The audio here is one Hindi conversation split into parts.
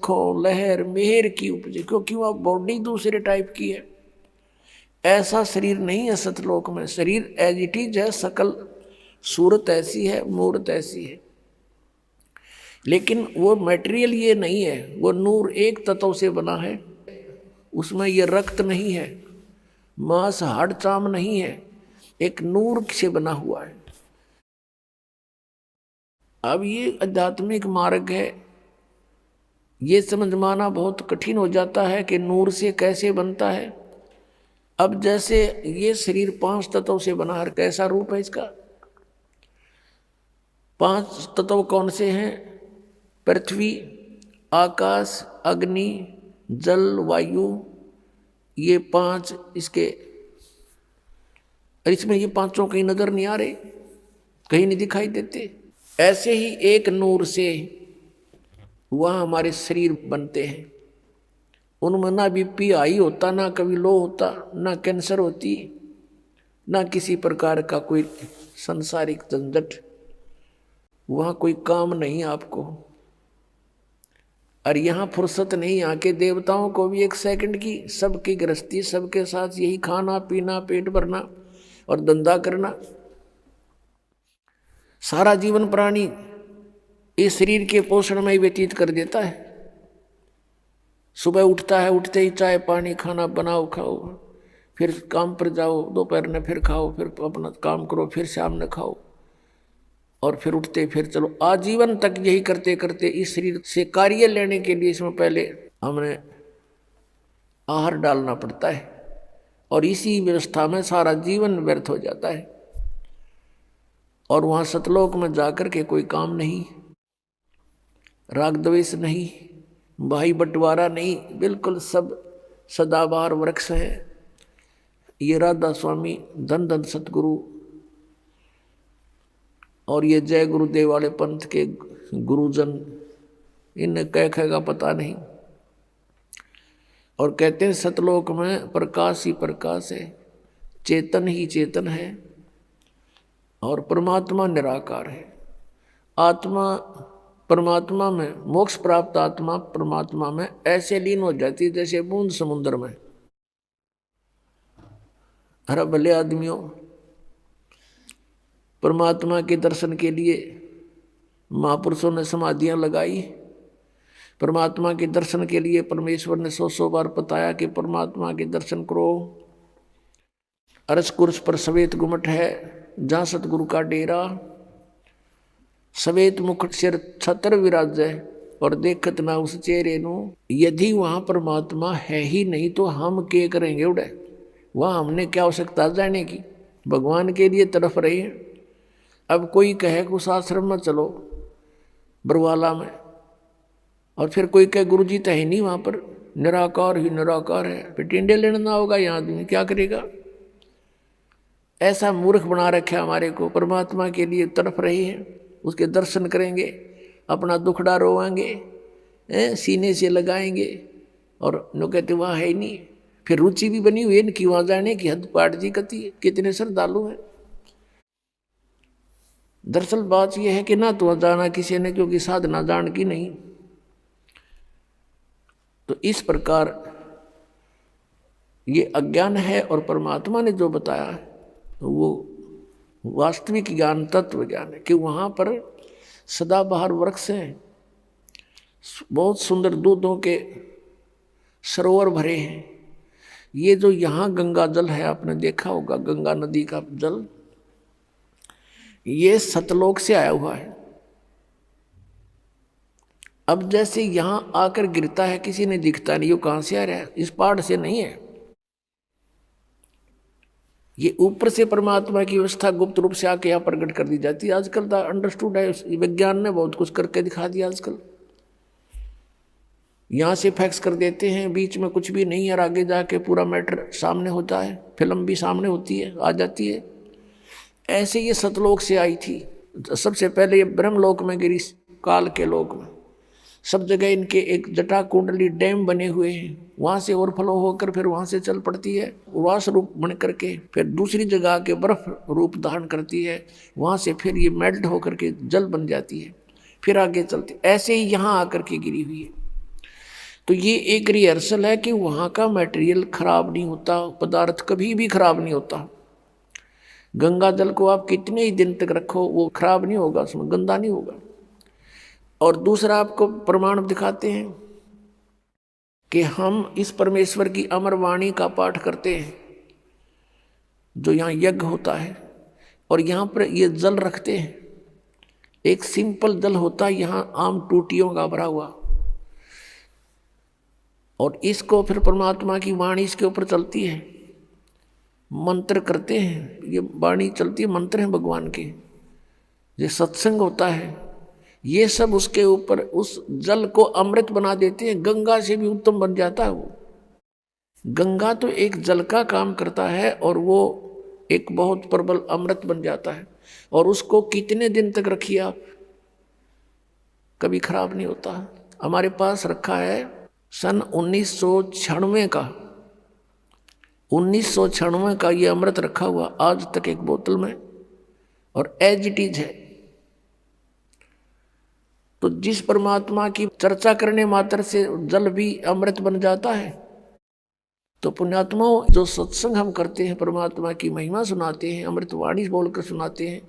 पंखों लहर मेहर की उपजे, क्योंकि वह बॉडी दूसरे टाइप की है। ऐसा शरीर नहीं है सतलोक में, शरीर एज इट इज है, सकल सूरत ऐसी है, मूर्त ऐसी है, लेकिन वो मटेरियल ये नहीं है। वो नूर एक तत्व से बना है, उसमें ये रक्त नहीं है, मांस हाड़ चाम नहीं है, एक नूर से बना हुआ है। अब ये आध्यात्मिक मार्ग है, ये समझ माना बहुत कठिन हो जाता है कि नूर से कैसे बनता है। अब जैसे ये शरीर 5 तत्वों से बना है, कैसा रूप है इसका? 5 तत्व कौन से हैं? पृथ्वी, आकाश, अग्नि, जल, वायु, ये 5 इसके। इसमें ये 5 कहीं नजर नहीं आ रहे, कहीं नहीं दिखाई देते। ऐसे ही एक नूर से वह हमारे शरीर बनते हैं। उनमें ना बीपी हाई होता, ना कभी लो होता, ना कैंसर होती, ना किसी प्रकार का कोई संसारिक झंझट, वहाँ कोई काम नहीं आपको। और यहाँ फुर्सत नहीं, यहाँ के देवताओं को भी 1 सेकंड की, सबकी गृहस्थी, सबके साथ यही खाना पीना, पेट भरना और धंधा करना। सारा जीवन प्राणी इस शरीर के पोषण में ही व्यतीत कर देता है। सुबह उठता है, उठते ही चाय पानी खाना बनाओ खाओ, फिर काम पर जाओ, दोपहर में फिर खाओ, फिर अपना काम करो, फिर शाम में खाओ, और फिर उठते फिर चलो। आजीवन तक यही करते करते इस शरीर से कार्य लेने के लिए इसमें पहले हमने आहार डालना पड़ता है, और इसी व्यवस्था में सारा जीवन व्यर्थ हो जाता है। और वहाँ सतलोक में जाकर के कोई काम नहीं, राग द्वेष नहीं, भाई बंटवारा नहीं, बिल्कुल सब सदाबहार वृक्ष हैं। ये राधा स्वामी, धन धन सतगुरु और ये जय गुरुदेव वाले पंथ के गुरुजन, इन्हें कह कहेगा पता नहीं। और कहते हैं सतलोक में प्रकाश ही प्रकाश है, चेतन ही चेतन है, और परमात्मा निराकार है। आत्मा परमात्मा में, मोक्ष प्राप्त आत्मा परमात्मा में ऐसे लीन हो जाती है जैसे बूंद समुद्र में। हर भले आदमियों, परमात्मा के दर्शन के लिए महापुरुषों ने समाधियां लगाई। परमात्मा के दर्शन के लिए परमेश्वर ने 100 बार बताया कि परमात्मा के दर्शन करो। अरस कुर्स पर सवेत गुमट है, जहाँ सतगुरु का डेरा, सवेत मुकुट सिर छतर विराजै, और देखत ना उस चेहरे नु। यदि वहाँ परमात्मा है ही नहीं तो हम क्या करेंगे उड़े? वहाँ हमने क्या आवश्यकता जाने की? भगवान के लिए तरफ रहे। अब कोई कहे कि उस आश्रम में चलो बरवाला में, और फिर कोई कहे गुरु जी तो है नहीं वहाँ पर, निराकार ही निराकार है, फिर टिंडे लेना होगा, यहाँ आदमी क्या करेगा? ऐसा मूर्ख बना रखा हमारे को। परमात्मा के लिए तरफ रहे हैं, उसके दर्शन करेंगे, अपना दुखड़ा रोवाएंगे, सीने से लगाएंगे, और नो कहते वहाँ है ही नहीं। फिर रुचि भी बनी हुई है इनकी वहाँ जाने की, हद पाट जी कती है, कितने श्रद्धालु हैं। दरअसल बात यह है कि ना तो वहाँ जाना किसी ने, क्योंकि साधना जान की नहीं। तो इस प्रकार ये अज्ञान है, और परमात्मा ने जो बताया तो वो वास्तविक ज्ञान, तत्व ज्ञान है कि वहाँ पर सदाबहार वृक्ष हैं, बहुत सुंदर दूधों के सरोवर भरे हैं। ये जो यहाँ गंगा जल है, आपने देखा होगा गंगा नदी का जल, ये सतलोक से आया हुआ है। अब जैसे यहाँ आकर गिरता है, किसी ने दिखता नहीं, वो कहाँ से आ रहा है? इस पहाड़ से नहीं है। ये ऊपर से परमात्मा की व्यवस्था गुप्त रूप से आके यहाँ प्रकट कर दी जाती है। आजकल तो अंडरस्टूड है, विज्ञान ने बहुत कुछ करके दिखा दिया। आजकल यहाँ से फैक्स कर देते हैं, बीच में कुछ भी नहीं है, और आगे जाके पूरा मैटर सामने होता है, फिल्म भी सामने होती है, आ जाती है। ऐसे ये सतलोक से आई थी। सबसे पहले ये ब्रह्मलोक में गिरी, काल के लोक में। सब जगह इनके एक जटा कुंडली डैम बने हुए हैं, वहाँ से ओवरफ्लो होकर फिर वहाँ से चल पड़ती है, उर्वास रूप बन करके फिर दूसरी जगह के बर्फ रूप धारण करती है, वहाँ से फिर ये मेल्ट होकर के जल बन जाती है, फिर आगे चलती। ऐसे ही यहाँ आकर के गिरी हुई है। तो ये एक रिहर्सल है कि वहाँ का मटेरियल खराब नहीं होता, पदार्थ कभी भी खराब नहीं होता। गंगा जल को आप कितने ही दिन तक रखो वो खराब नहीं होगा, उसमें गंदा नहीं होगा। और दूसरा आपको प्रमाण दिखाते हैं कि हम इस परमेश्वर की अमर वाणी का पाठ करते हैं, जो यहाँ यज्ञ होता है, और यहाँ पर ये जल रखते हैं। एक सिंपल जल होता है यहाँ आम टूटियों का भरा हुआ, और इसको फिर परमात्मा की वाणी इसके ऊपर चलती है, मंत्र करते हैं, ये वाणी चलती है, मंत्र हैं भगवान के, ये सत्संग होता है, ये सब उसके ऊपर उस जल को अमृत बना देते हैं। गंगा से भी उत्तम बन जाता है वो। गंगा तो एक जल का काम करता है और वो एक बहुत प्रबल अमृत बन जाता है, और उसको कितने दिन तक रखिए आप, कभी खराब नहीं होता। हमारे पास रखा है सन 1996 का, 1996 का ये अमृत रखा हुआ आज तक एक बोतल में, और एज इट इज है। तो जिस परमात्मा की चर्चा करने मात्र से जल भी अमृत बन जाता है, तो पुण्यात्माओं जो सत्संग हम करते हैं, परमात्मा की महिमा सुनाते हैं, अमृतवाणी बोलकर सुनाते हैं,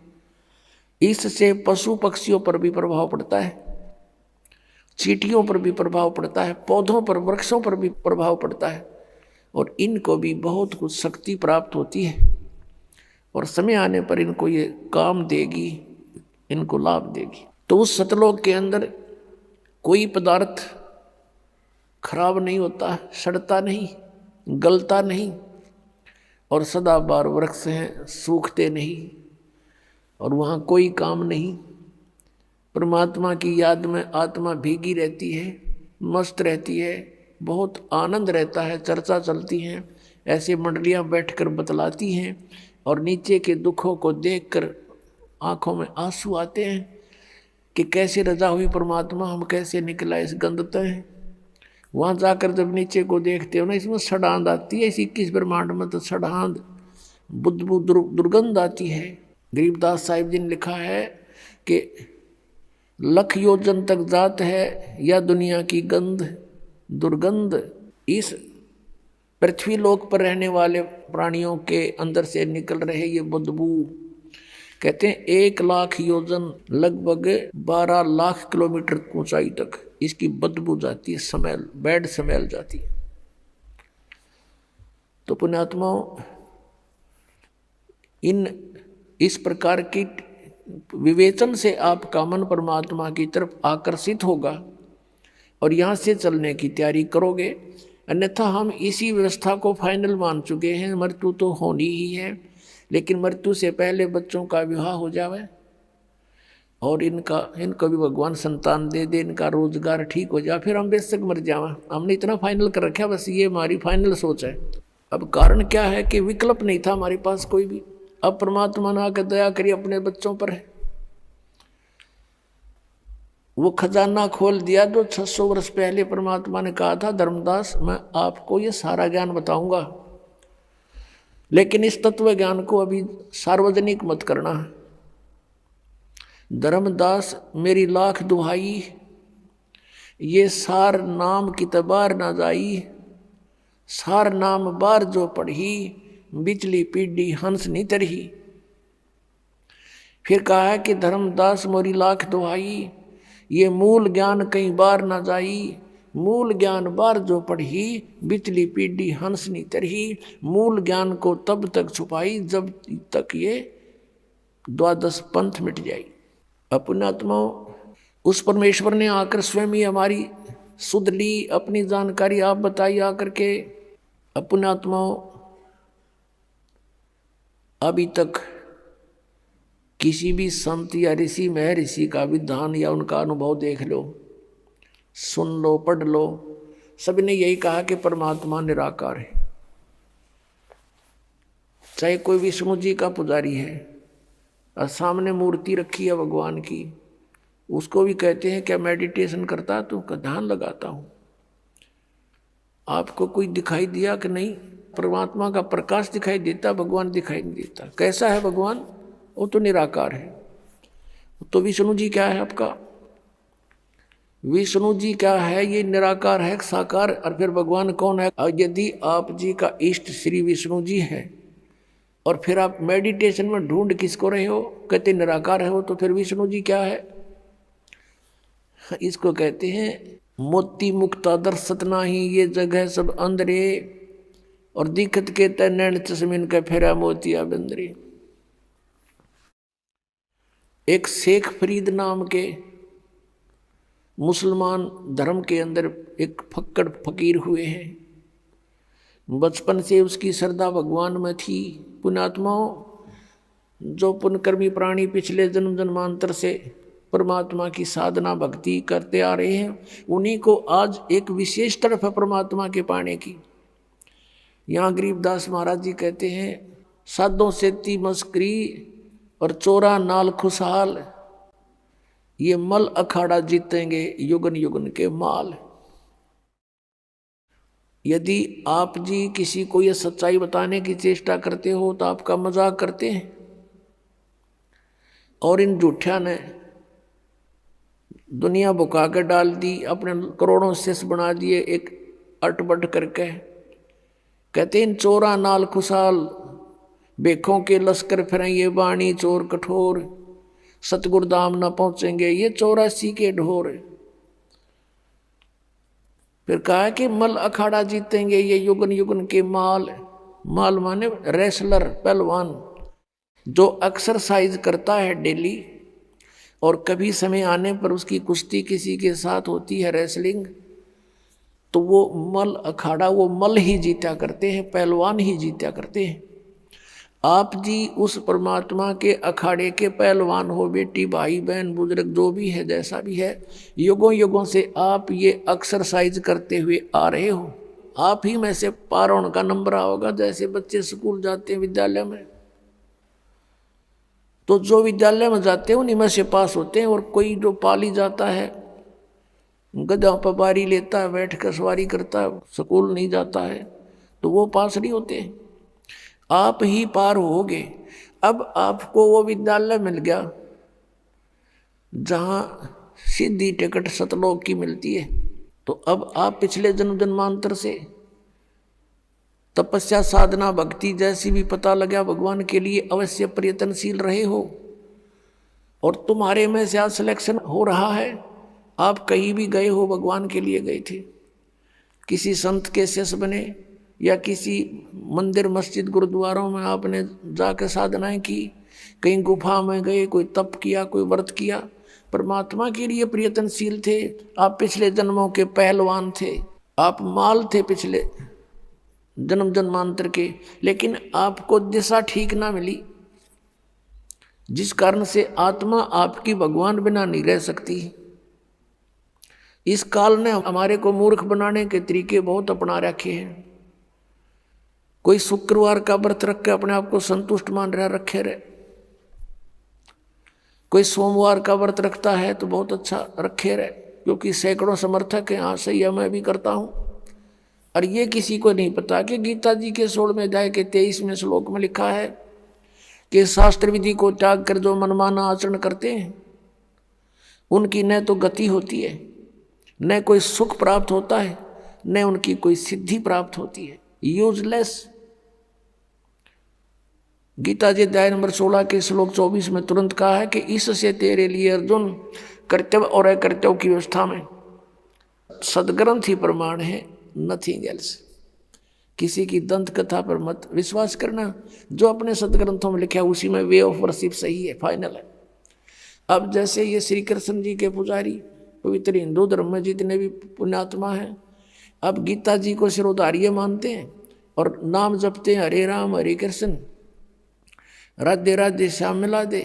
इससे पशु पक्षियों पर भी प्रभाव पड़ता है, चींटियों पर भी प्रभाव पड़ता है, पौधों पर, वृक्षों पर भी प्रभाव पड़ता है, और इनको भी बहुत कुछ शक्ति प्राप्त होती है, और समय आने पर इनको ये काम देगी, इनको लाभ देगी। तो उस सतलोक के अंदर कोई पदार्थ खराब नहीं होता, सड़ता नहीं, गलता नहीं, और सदाबहार वृक्ष हैं, सूखते नहीं, और वहाँ कोई काम नहीं। परमात्मा की याद में आत्मा भीगी रहती है, मस्त रहती है, बहुत आनंद रहता है, चर्चा चलती है, ऐसे मंडलियाँ बैठकर बतलाती हैं, और नीचे के दुखों को देखकर आँखों में आंसू आते हैं कि कैसे रजा हुई परमात्मा, हम कैसे निकला इस गंदते हैं। वहाँ जाकर जब नीचे को देखते हो ना, इसमें सड़ांध आती है, इस 21 ब्रह्मांड में तो सड़ांध बुद्धबु दुर्गंध आती है। गरीबदास साहिब जी ने लिखा है कि लख योजन तक जात है या दुनिया की गंध दुर्गंध, इस पृथ्वी लोक पर रहने वाले प्राणियों के अंदर से निकल रहे ये बदबू, कहते हैं 1 लाख योजन लगभग 12 लाख किलोमीटर ऊंचाई तक इसकी बदबू जाती है, स्मेल, बैड स्मेल जाती है। तो पुण्यात्माओं, इस प्रकार की विवेचन से आपका मन परमात्मा की तरफ आकर्षित होगा और यहाँ से चलने की तैयारी करोगे। अन्यथा हम इसी व्यवस्था को फाइनल मान चुके हैं, मृत्यु तो होनी ही है, लेकिन मृत्यु से पहले बच्चों का विवाह हो जावे और इनको भी भगवान संतान दे दे, इनका रोजगार ठीक हो जाए, फिर हम बेशक मर जावा। हमने इतना फाइनल कर रखा, बस ये हमारी फाइनल सोच है। अब कारण क्या है कि विकल्प नहीं था हमारे पास कोई भी। अब परमात्मा ने आकर दया करी अपने बच्चों पर है, वो खजाना खोल दिया जो 600 वर्ष पहले परमात्मा ने कहा था, धर्मदास मैं आपको ये सारा ज्ञान बताऊंगा, लेकिन इस तत्व ज्ञान को अभी सार्वजनिक मत करना। धर्मदास मेरी लाख दुहाई, ये सार नाम की तबार ना जाई, सार नाम बार जो पढ़ी, बिचली पीढ़ी हंस नहीं तरही। फिर कहा है कि धर्मदास मोरी लाख दुहाई, ये मूल ज्ञान कई बार ना जाई, मूल ज्ञान बार जो पढ़ी, बिचली पीढ़ी हंस नहीं तरही। मूल ज्ञान को तब तक छुपाई जब तक ये द्वादश पंथ मिट जाई। पुण्यात्माओं, उस परमेश्वर ने आकर स्वयं ही हमारी सुध ली, अपनी जानकारी आप बताई आकर के। पुण्यात्माओं, अभी तक किसी भी संत या ऋषि महर्षि का विधान या उनका अनुभव देख लो, सुन लो, पढ़ लो, सभी ने यही कहा कि परमात्मा निराकार है। चाहे कोई विष्णु जी का पुजारी है और सामने मूर्ति रखी है भगवान की, उसको भी कहते हैं क्या मेडिटेशन करता तू? का ध्यान लगाता हूँ। आपको कोई दिखाई दिया कि नहीं? परमात्मा का प्रकाश दिखाई देता, भगवान दिखाई नहीं देता। कैसा है भगवान? वो तो निराकार है। तो विष्णु जी क्या है आपका? विष्णु जी क्या है? ये निराकार है, साकार। और फिर भगवान कौन है? यदि आप जी का इष्ट श्री विष्णु जी है और फिर आप मेडिटेशन में ढूंढ किसको रहे हो, कहते निराकार है हो, तो फिर विष्णु जी क्या है? इसको कहते हैं मोती मुक्ता दर्शत नाही, ये जगह सब अंदरे और दिखत के तैन चश्मिन का फेरा मोतिया बंदरे। एक शेख फरीद नाम के मुसलमान धर्म के अंदर एक फक्कड़ फकीर हुए हैं। बचपन से उसकी श्रद्धा भगवान में थी। पुण्यात्माओं, जो पुण्यकर्मी प्राणी पिछले जन्म जन्मांतर से परमात्मा की साधना भक्ति करते आ रहे हैं, उन्हीं को आज एक विशेष तरफ है परमात्मा के पाने की। यहाँ गरीबदास महाराज जी कहते हैं, साधों से ती मस्करी और चोरा नाल खुशहाल, ये मल अखाड़ा जीतेंगे युगन युगन के माल। यदि आप जी किसी को ये सच्चाई बताने की चेष्टा करते हो तो आपका मजाक करते हैं, और इन झूठिया ने दुनिया बुका कर डाल दी, अपने करोड़ों शिष्य बना दिए एक अटबट करके। कहते इन चोरा नाल खुशहाल, बेखों के लश्कर फिर ये बाणी चोर कठोर, सतगुरु धाम न पहुंचेंगे ये 84 के ढोर। फिर कहा कि मल अखाड़ा जीतेंगे ये युगन युगन के माल। माल माने रेसलर, पहलवान, जो एक्सरसाइज करता है डेली, और कभी समय आने पर उसकी कुश्ती किसी के साथ होती है, रेसलिंग, तो वो मल अखाड़ा, वो मल ही जीता करते हैं, पहलवान ही जीता करते हैं। आप जी उस परमात्मा के अखाड़े के पहलवान हो, बेटी भाई बहन बुजुर्ग जो भी है, जैसा भी है, युगों युगों से आप ये एक्सरसाइज करते हुए आ रहे हो। आप ही में से पार होने का नंबर आओगा। जैसे बच्चे स्कूल जाते हैं विद्यालय में, तो जो विद्यालय में जाते हैं उन्हीं में से पास होते हैं, और कोई जो पाली जाता है, गधा पर बारी लेता है, बैठ कर सवारी करता है, स्कूल नहीं जाता है, तो वो पास नहीं होते हैं। आप ही पार होगे। अब आपको वो विद्यालय मिल गया जहां सीधी टिकट सतलोक की मिलती है, तो अब आप पिछले जन्म जन्मांतर से तपस्या साधना भक्ति जैसी भी पता लगा भगवान के लिए अवश्य प्रयत्नशील रहे हो, और तुम्हारे में से आज सिलेक्शन हो रहा है। आप कहीं भी गए हो, भगवान के लिए गए थे, किसी संत के शिष्य बने, या किसी मंदिर मस्जिद गुरुद्वारों में आपने जाकर साधनाएं की, कहीं गुफा में गए, कोई तप किया, कोई व्रत किया, परमात्मा के लिए प्रयत्नशील थे। आप पिछले जन्मों के पहलवान थे, आप माल थे पिछले जन्म जन्मांतर के, लेकिन आपको दिशा ठीक ना मिली, जिस कारण से आत्मा आपकी भगवान बिना नहीं रह सकती। इस काल ने हमारे को मूर्ख बनाने के तरीके बहुत अपना रखे हैं। कोई शुक्रवार का व्रत रख के अपने आप को संतुष्ट मान रहा, रखे रहे। कोई सोमवार का व्रत रखता है तो बहुत अच्छा, रखे रहे, क्योंकि सैकड़ों समर्थक हैं, हाँ सही है, मैं भी करता हूं। और ये किसी को नहीं पता कि गीता जी के 16वें अध्याय के 23वें श्लोक में लिखा है कि शास्त्र विधि को त्याग कर जो मनमाना आचरण करते हैं, उनकी न तो गति होती है, न कोई सुख प्राप्त होता है, न उनकी कोई सिद्धि प्राप्त होती है। यूजलेस। गीता जी अध्याय नंबर 16 के श्लोक 24 में तुरंत कहा है कि इससे तेरे लिए अर्जुन कर्तव्य और अकर्तव्य की व्यवस्था में सदग्रंथ ही प्रमाण है, नथिंग एल्स। किसी की दंत कथा पर मत विश्वास करना, जो अपने सदग्रंथों में लिखा है उसी में वे ऑफ वर्शिप सही है, फाइनल है। अब जैसे ये श्री कृष्ण जी के पुजारी पवित्र हिंदू धर्म में जितने भी पुण्यात्मा हैं, अब गीता जी को सिरोधार्य मानते हैं और नाम जपते हैं, हरे राम हरे कृष्ण राधे राधे श्याम मिला दे,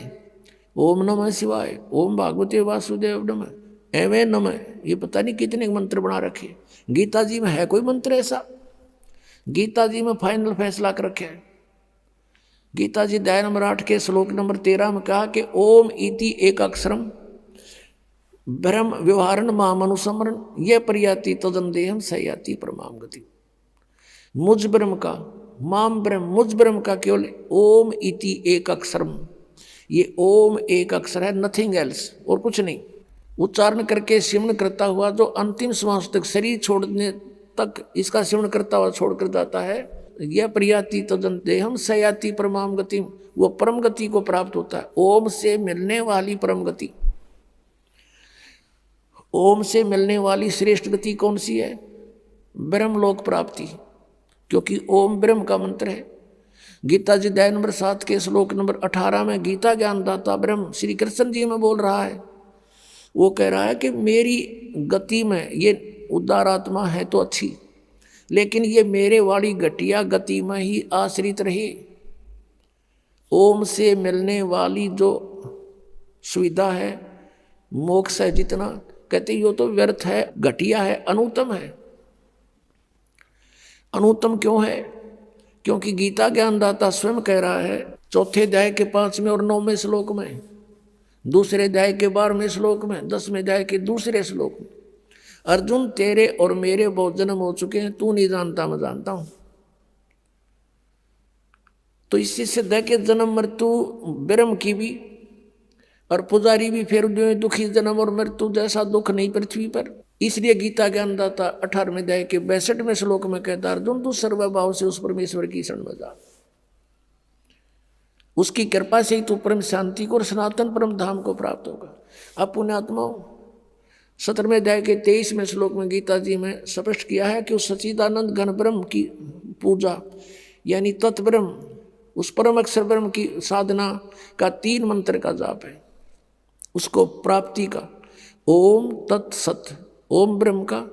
ओम नमः शिवाय, ओम भागवते वासुदेव नमः, एवं नमः। ये पता नहीं कितने मंत्र बना रखे। गीता जी में है कोई मंत्र ऐसा? गीता जी में फाइनल फैसला कर रखे है। गीता जी अध्याय नंबर 8 के श्लोक नंबर 13 में कहा कि ओम इति एक अक्षरम ब्रह्म व्यवहारण मामनुसमरण ये प्रयाति तदन देहम सयाति परमाम गति। मुझ ब्रह्म का, माम ब्रह्म, मुझ ब्रह्म का केवल ओम इति एक अक्षरम, ये ओम एक अक्षर है, नथिंग एल्स, और कुछ नहीं। उच्चारण करके सिमरण करता हुआ जो अंतिम श्वास तक शरीर छोड़ने तक इसका सिमरण करता हुआ छोड़कर जाता है, यह प्रियाति तदन देहम सयाति परमाम गति, वो परम गति को प्राप्त होता है। ओम से मिलने वाली परम गति, ओम से मिलने वाली श्रेष्ठ गति कौन सी है? ब्रह्मलोक प्राप्ति, क्योंकि ओम ब्रह्म का मंत्र है। गीता जी अध्याय नंबर 7 के श्लोक नंबर 18 में गीता ज्ञानदाता ब्रह्म श्री कृष्ण जी में बोल रहा है। वो कह रहा है कि मेरी गति में ये उदार आत्मा है तो अच्छी, लेकिन ये मेरे वाली घटिया गति में ही आश्रित रही। ओम से मिलने वाली जो सुविधा है, मोक्ष है जितना, कहते यो तो व्यर्थ है, घटिया है, अनुत्तम है। अनुत्तम क्यों है? क्योंकि गीता ज्ञानदाता स्वयं कह रहा है चौथे अध्याय के 5वें और 9वें श्लोक में, दूसरे अध्याय के 12वें श्लोक में, 10वें अध्याय के दूसरे श्लोक में, अर्जुन तेरे और मेरे बहुत जन्म हो चुके हैं, तू नहीं जानता मैं जानता हूं। तो इससे सिद्ध है कि जन्म मृत्यु ब्रह्म की भी और पुजारी भी फिर दुखी जन्म और मृत्यु जैसा दुख नहीं पृथ्वी पर। इसलिए गीता ज्ञानदाता 18वें अध्याय के 62वें श्लोक में कहता है अर्जुन तू सर्वभाव से उस परमेश्वर की शरण में जा, उसकी कृपा से ही तू परम शांति को और सनातन परम धाम को प्राप्त होगा। अब पुण्यात्माओं 17वें अध्याय के 23वें श्लोक में गीता जी में स्पष्ट किया है कि उस सच्चिदानंद घन ब्रह्म की पूजा यानी तत्ब्रह्म, उस परम अक्षर ब्रह्म की साधना का 3 मंत्र का जाप है, उसको प्राप्ति का ओम तत्सत, ओम ब्रह्म का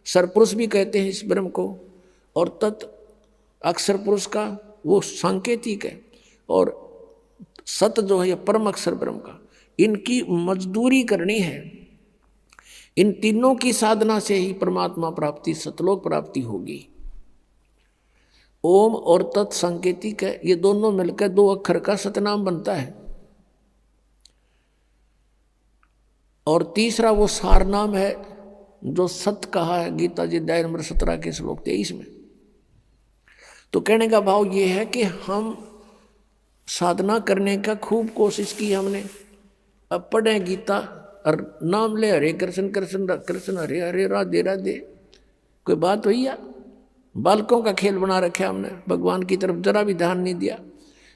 सरपुरुष भी कहते हैं इस ब्रह्म को, और तत् अक्षर पुरुष का वो सांकेतिक है, और सत जो है परम अक्षर ब्रह्म का। इनकी मजदूरी करनी है। इन तीनों की साधना से ही परमात्मा प्राप्ति, सतलोक प्राप्ति होगी। ओम और तत् सांकेतिक है, ये दोनों मिलकर 2 अक्षर का सतनाम बनता है। और तीसरा वो सार नाम है जो सत कहा है गीता जी अध्याय नंबर 17 के श्लोक 23 में। तो कहने का भाव ये है कि हम साधना करने का खूब कोशिश की हमने, अब पढ़े गीता और नाम ले हरे कृष्ण कृष्ण कृष्ण हरे हरे राधे राधे, कोई बात हुई या? बालकों का खेल बना रखा हमने, भगवान की तरफ जरा भी ध्यान नहीं दिया।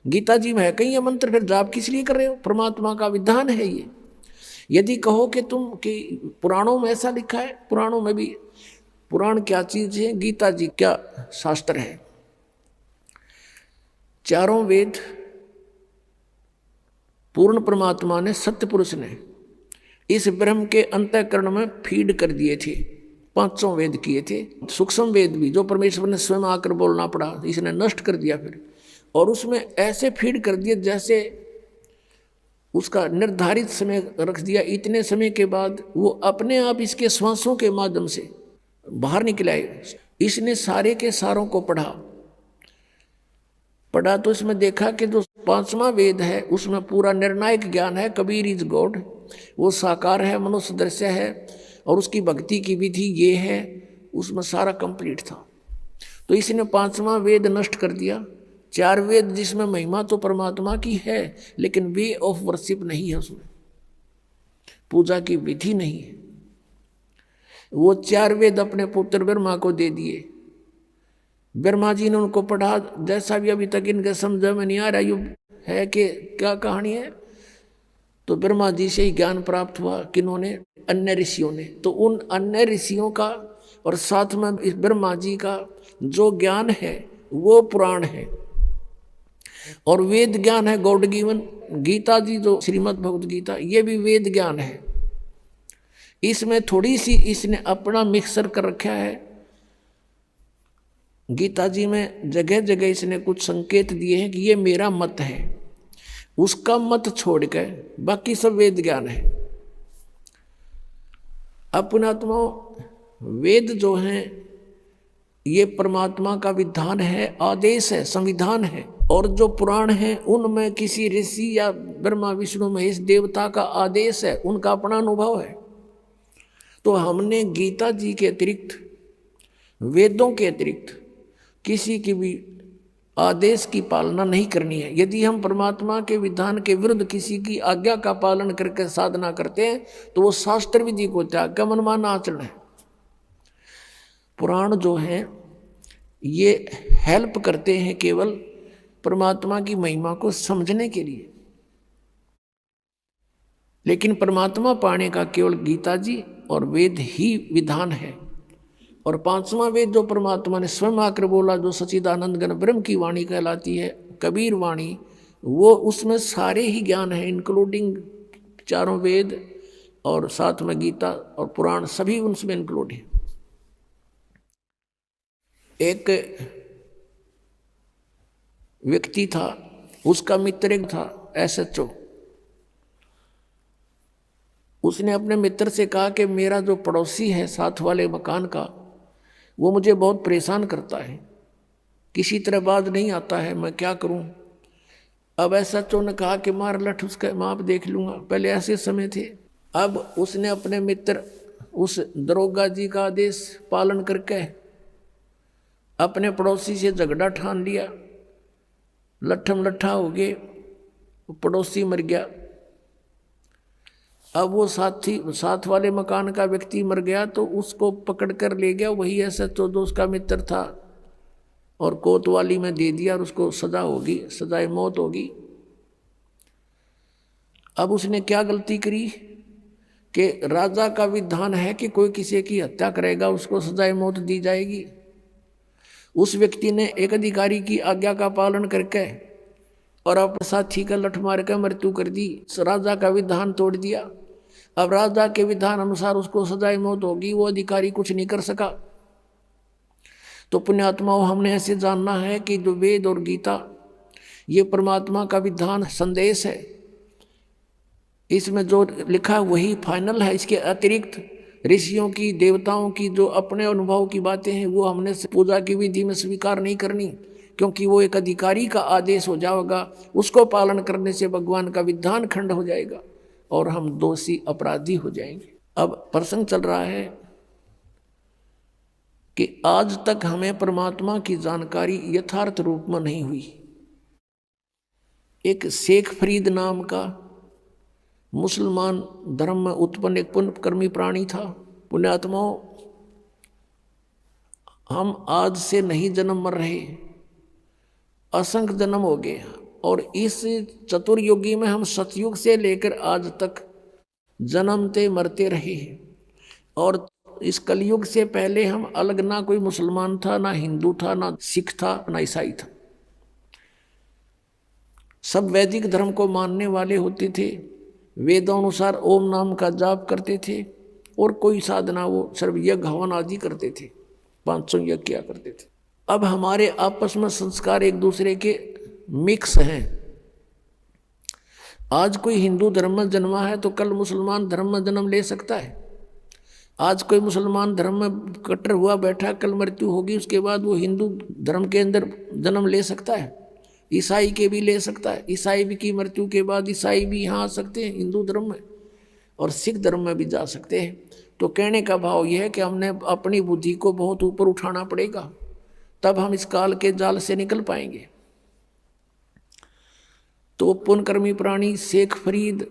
गीता जी में है कहीं ये मंत्र, फिर जाप किस लिए कर रहे हो? परमात्मा का विधान है ये। यदि कहो कि तुम कि पुराणों में ऐसा लिखा है, पुराणों में भी, पुराण क्या चीज है, गीता जी क्या शास्त्र है। चारों वेद पूर्ण परमात्मा ने, सत्य पुरुष ने इस ब्रह्म के अंतःकरण में फीड कर दिए थे। 5 वेद किए थे, सूक्ष्म वेद भी जो परमेश्वर ने स्वयं आकर बोलना पड़ा, इसने नष्ट कर दिया फिर, और उसमें ऐसे फीड कर दिया जैसे उसका निर्धारित समय रख दिया। इतने समय के बाद वो अपने आप इसके श्वासों के माध्यम से बाहर निकल आए। इसने सारे के सारों को पढ़ा तो इसमें देखा कि जो 5वां वेद है उसमें पूरा निर्णायक ज्ञान है, कबीर इज गॉड, वो साकार है, मनुष्य दृश्य है, और उसकी भक्ति की विधि ये है, उसमें सारा कंप्लीट था। तो इसने 5वां वेद नष्ट कर दिया। 4 वेद जिसमें महिमा तो परमात्मा की है, लेकिन वे ऑफ वर्शिप नहीं है, उसमें पूजा की विधि नहीं है। वो 4 वेद अपने पुत्र ब्रह्मा को दे दिए। ब्रह्मा जी ने उनको पढ़ा, जैसा भी अभी तक इनके समझ में नहीं आ रहा ये है कि क्या कहानी है, तो ब्रह्मा जी से ही ज्ञान प्राप्त हुआ। किन्होंने? अन्य ऋषियों ने। तो उन अन्य ऋषियों का और साथ में इस ब्रह्मा जी का जो ज्ञान है वो पुराण है, और वेद ज्ञान है गॉड गिवन। गीता जी जो श्रीमद् भगवद गीता, ये भी वेद ज्ञान है। इसमें थोड़ी सी इसने अपना मिक्सर कर रखा है। गीता जी में जगह जगह इसने कुछ संकेत दिए हैं कि ये मेरा मत है, उसका मत छोड़कर बाकी सब वेद ज्ञान है। अपनात्माओं, वेद जो हैं ये परमात्मा का विधान है, आदेश है, संविधान है। और जो पुराण हैं उनमें किसी ऋषि या ब्रह्मा विष्णु महेश देवता का आदेश है, उनका अपना अनुभव है। तो हमने गीता जी के अतिरिक्त, वेदों के अतिरिक्त किसी की भी आदेश की पालना नहीं करनी है। यदि हम परमात्मा के विधान के विरुद्ध किसी की आज्ञा का पालन करके साधना करते हैं तो वो शास्त्र विधि को त्याग कर मनमाना आचरण है। पुराण जो है ये हेल्प करते हैं केवल परमात्मा की महिमा को समझने के लिए, लेकिन परमात्मा पाने का केवल गीता जी और वेद ही विधान है। और पांचवां वेद जो परमात्मा ने स्वयं आकर बोला, जो सच्चिदानंद घन ब्रह्म की वाणी कहलाती है, कबीर वाणी, वो उसमें सारे ही ज्ञान है, इंक्लूडिंग चारों वेद और साथ में गीता और पुराण, सभी उसमें इंक्लूड है। एक व्यक्ति था, उसका मित्र एक था SHO। उसने अपने मित्र से कहा कि मेरा जो पड़ोसी है साथ वाले मकान का, वो मुझे बहुत परेशान करता है, किसी तरह बात नहीं आता है, मैं क्या करूं। अब SHO ने कहा कि मार लठ उसका, मैं आप देख लूंगा। पहले ऐसे समय थे। अब उसने अपने मित्र उस दरोगा जी का आदेश पालन करके अपने पड़ोसी से झगड़ा ठान लिया, लट्ठम लट्ठा हो गए, पड़ोसी मर गया। अब वो साथ वाले मकान का व्यक्ति मर गया तो उसको पकड़ कर ले गया वही SHO जो उसका मित्र था, और कोतवाली में दे दिया और उसको सजा होगी, सजाए मौत होगी। अब उसने क्या गलती करी कि राजा का विधान है कि कोई किसी की हत्या करेगा उसको सजाए मौत दी जाएगी। उस व्यक्ति ने एक अधिकारी की आज्ञा का पालन करके और अपने साथी का लठ मार कर मृत्यु कर दी, राजा का विधान तोड़ दिया। अब राजा के विधान अनुसार उसको सजाए मौत होगी, वो अधिकारी कुछ नहीं कर सका। तो पुण्यात्माओं, हमने ऐसे जानना है कि जो वेद और गीता ये परमात्मा का विधान संदेश है, इसमें जो लिखा वही फाइनल है। इसके अतिरिक्त ऋषियों की, देवताओं की जो अपने अनुभव की बातें हैं वो हमने पूजा की विधि में स्वीकार नहीं करनी, क्योंकि वो एक अधिकारी का आदेश हो जाएगा। उसको पालन करने से भगवान का विधान खंड हो जाएगा और हम दोषी अपराधी हो जाएंगे। अब प्रसंग चल रहा है कि आज तक हमें परमात्मा की जानकारी यथार्थ रूप में नहीं हुई। एक शेख फरीद नाम का मुसलमान धर्म में उत्पन्न एक पुण्यकर्मी प्राणी था। पुण्यात्माओं, हम आज से नहीं जन्म मर रहे, असंख्य जन्म हो गए, और इस चतुर्युगी में हम सतयुग से लेकर आज तक जन्मते मरते रहे हैं। और इस कलयुग से पहले हम अलग, ना कोई मुसलमान था, ना हिंदू था, ना सिख था, ना ईसाई था। सब वैदिक धर्म को मानने वाले होते थे, वेदों अनुसार ओम नाम का जाप करते थे, और कोई साधना वो सर्व यज्ञ हवन आदि करते थे, 500 यज्ञ किया करते थे। अब हमारे आपस में संस्कार एक दूसरे के मिक्स हैं। आज कोई हिंदू धर्म में जन्मा है तो कल मुसलमान धर्म में जन्म ले सकता है। आज कोई मुसलमान धर्म में कट्टर हुआ बैठा, कल मृत्यु होगी, उसके बाद वो हिंदू धर्म के अंदर जन्म ले सकता है। ईसाई के भी ले सकता है, ईसाई की मृत्यु के बाद ईसाई भी यहाँ आ सकते हैं हिंदू धर्म में, और सिख धर्म में भी जा सकते हैं। तो कहने का भाव यह है कि हमने अपनी बुद्धि को बहुत ऊपर उठाना पड़ेगा, तब हम इस काल के जाल से निकल पाएंगे। तो पुण्यकर्मी प्राणी शेख फरीद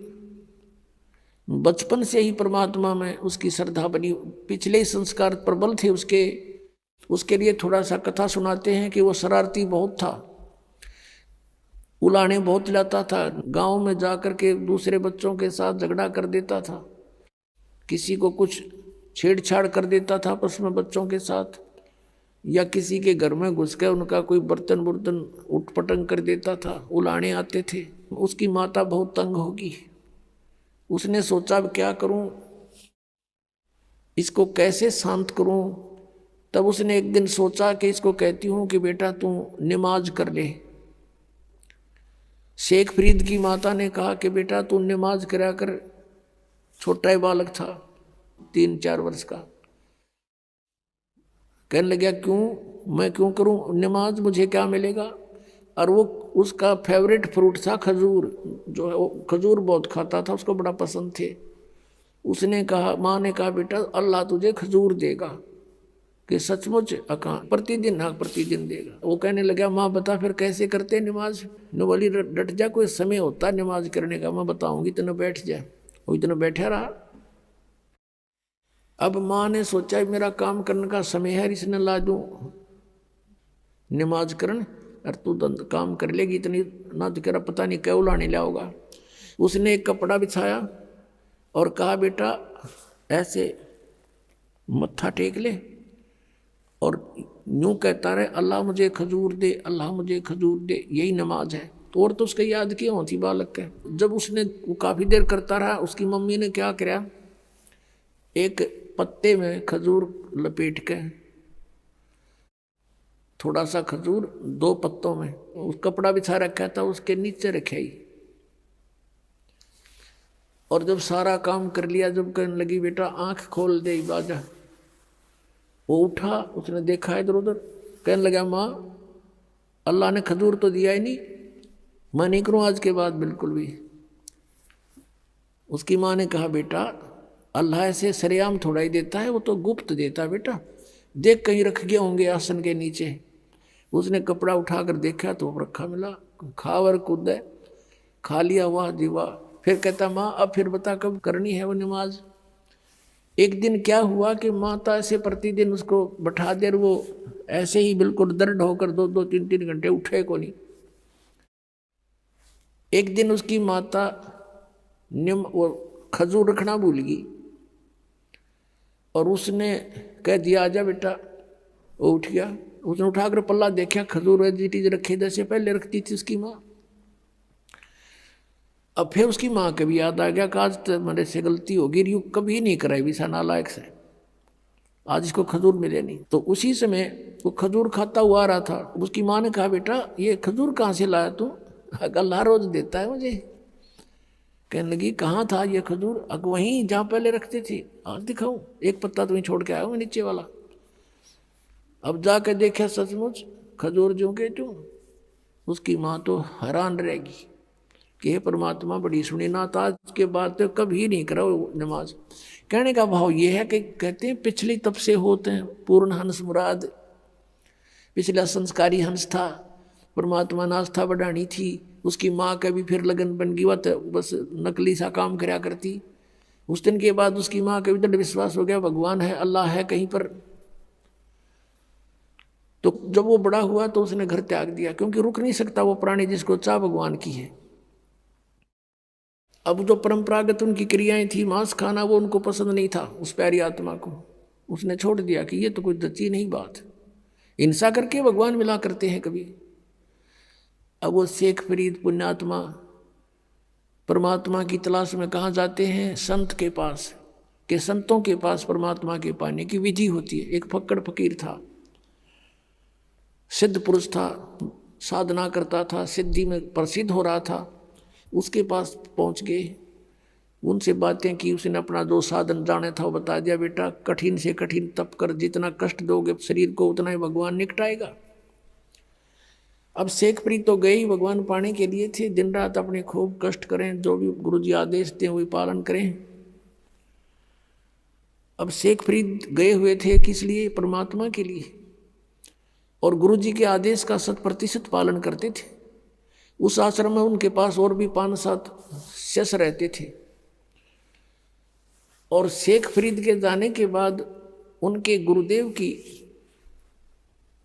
बचपन से ही परमात्मा में उसकी श्रद्धा बनी, पिछले संस्कार प्रबल थे उसके लिए थोड़ा सा कथा सुनाते हैं कि वो शरारती बहुत था, उलाने बहुत लाता था, गांव में जाकर के दूसरे बच्चों के साथ झगड़ा कर देता था, किसी को कुछ छेड़छाड़ कर देता था आपस में बच्चों के साथ, या किसी के घर में घुस के उनका कोई बर्तन उठपटंग कर देता था, उलाने आते थे। उसकी माता बहुत तंग होगी, उसने सोचा अब क्या करूं, इसको कैसे शांत करूं। तब उसने एक दिन सोचा कि इसको कहती हूं कि बेटा तू नमाज कर ले। शेख फरीद की माता ने कहा कि बेटा तू नमाज करा कर। छोटा ही बालक था, 3-4 वर्ष का। कहने लगा क्यों, मैं क्यों करूं नमाज, मुझे क्या मिलेगा। और वो उसका फेवरेट फ्रूट था खजूर, जो खजूर बहुत खाता था, उसको बड़ा पसंद थे। उसने कहा, माँ ने कहा बेटा अल्लाह तुझे खजूर देगा। कि सचमुच प्रतिदिन हाँ प्रतिदिन देगा। वो कहने लगा माँ बता फिर कैसे करते नमाज। न बोली डट जा, कोई समय होता नमाज करने का, मैं बताऊंगी तेने बैठ जा। वो इतना बैठा रहा। अब माँ ने सोचा मेरा काम करने का समय है, इसने ला दूं नमाज करन, और तू काम कर लेगी इतनी ना, तो कह पता नहीं क्यों लाने लाओगा। उसने एक कपड़ा बिछाया और कहा बेटा ऐसे मत्था टेक ले और यूं कहता रहे अल्लाह मुझे खजूर दे, अल्लाह मुझे खजूर दे, यही नमाज है। तो और तो उसके याद क्यों होती बालक के। जब उसने काफ़ी देर करता रहा, उसकी मम्मी ने क्या किया, एक पत्ते में खजूर लपेट के, थोड़ा सा खजूर 2 पत्तों में, उस कपड़ा बिछा रखा था उसके नीचे रखे ही। और जब सारा काम कर लिया, जब कहने लगी बेटा आंख खोल दे बाजा, वो उठा, उसने देखा इधर उधर, कहने लगा माँ अल्लाह ने खजूर तो दिया ही नहीं, मैं नहीं करूँ आज के बाद बिल्कुल भी। उसकी माँ ने कहा बेटा अल्लाह ऐसे सरेआम थोड़ा ही देता है, वो तो गुप्त देता है बेटा, देख कहीं रख गए होंगे आसन के नीचे। उसने कपड़ा उठाकर देखा तो रखा मिला, खावर कूद खा लिया, वाह जी वाह। फिर कहता माँ अब फिर बता कब करनी है वो नमाज। एक दिन क्या हुआ कि माता ऐसे प्रतिदिन उसको बैठा दे, वो ऐसे ही बिल्कुल दर्द होकर 2-2 3-3 घंटे उठे को नहीं। एक दिन उसकी माता वो खजूर रखना भूल गई और उसने कह दिया आजा बेटा। वो उठ गया, उसने उठाकर पल्ला देखा, खजूर वेजिटीज रखे जैसे पहले रखती थी उसकी माँ। अब फिर उसकी माँ के भी याद आ गया कि आज तो मेरे से गलती होगी, यूँ कभी नहीं कराई भी नालायक से, आज इसको खजूर मिले नहीं। तो उसी समय वो खजूर खाता हुआ आ रहा था। उसकी माँ ने कहा बेटा ये खजूर कहाँ से लाया तू, अल्लाह रोज देता है मुझे। कहने लगी कहाँ था ये खजूर, वहीं जहाँ पहले रखते थे, आज दिखाऊं, एक पत्ता तुम्हें छोड़ के आया हूँ नीचे वाला। अब जाकर देखा सचमुच खजूर जो के तू। उसकी माँ तो हैरान रहेगी कि हे परमात्मा बड़ी सुनी ना, तो आज के बाद तो कभी नहीं करो नमाज। कहने का भाव ये है कि कहते हैं पिछली तब से होते हैं पूर्ण हंस मुराद, पिछला संस्कारी हंस था, परमात्मा ने आस्था बढ़ानी थी। उसकी माँ का भी फिर लगन बन गई, वह बस नकली सा काम कराया करती। उस दिन के बाद उसकी माँ का भी दृढ़ विश्वास हो गया भगवान है, अल्लाह है कहीं पर। तो जब वो बड़ा हुआ तो उसने घर त्याग दिया, क्योंकि रुक नहीं सकता वो प्राणी जिसको चाह भगवान की है। अब जो परंपरागत उनकी क्रियाएं थी, मांस खाना, वो उनको पसंद नहीं था उस प्यारी आत्मा को। उसने छोड़ दिया कि ये तो कोई जची नहीं बात, हिंसा करके भगवान मिला करते हैं कभी। अब वो शेख फरीद पुण्यात्मा परमात्मा की तलाश में कहाँ जाते हैं, संत के पास, के संतों के पास परमात्मा के पाने की विधि होती है। एक फक्कड़ फकीर था, सिद्ध पुरुष था, साधना करता था, सिद्धि में प्रसिद्ध हो रहा था। उसके पास पहुंच गए, उनसे बातें की, उसने अपना जो साधन जाने था वो बता दिया, बेटा कठिन से कठिन तप कर, जितना कष्ट दोगे शरीर को उतना ही भगवान निकटाएगा। अब शेख फरीद तो गए ही भगवान पाने के लिए थे, दिन रात अपने खूब कष्ट करें, जो भी गुरु जी आदेश दें वही पालन करें। अब शेख फरीद गए हुए थे किस लिए, परमात्मा के लिए, और गुरु जी के आदेश का 100% पालन करते थे। उस आश्रम में उनके पास और भी 5-7 शिष्य रहते थे। और शेख फरीद के जाने के बाद उनके गुरुदेव की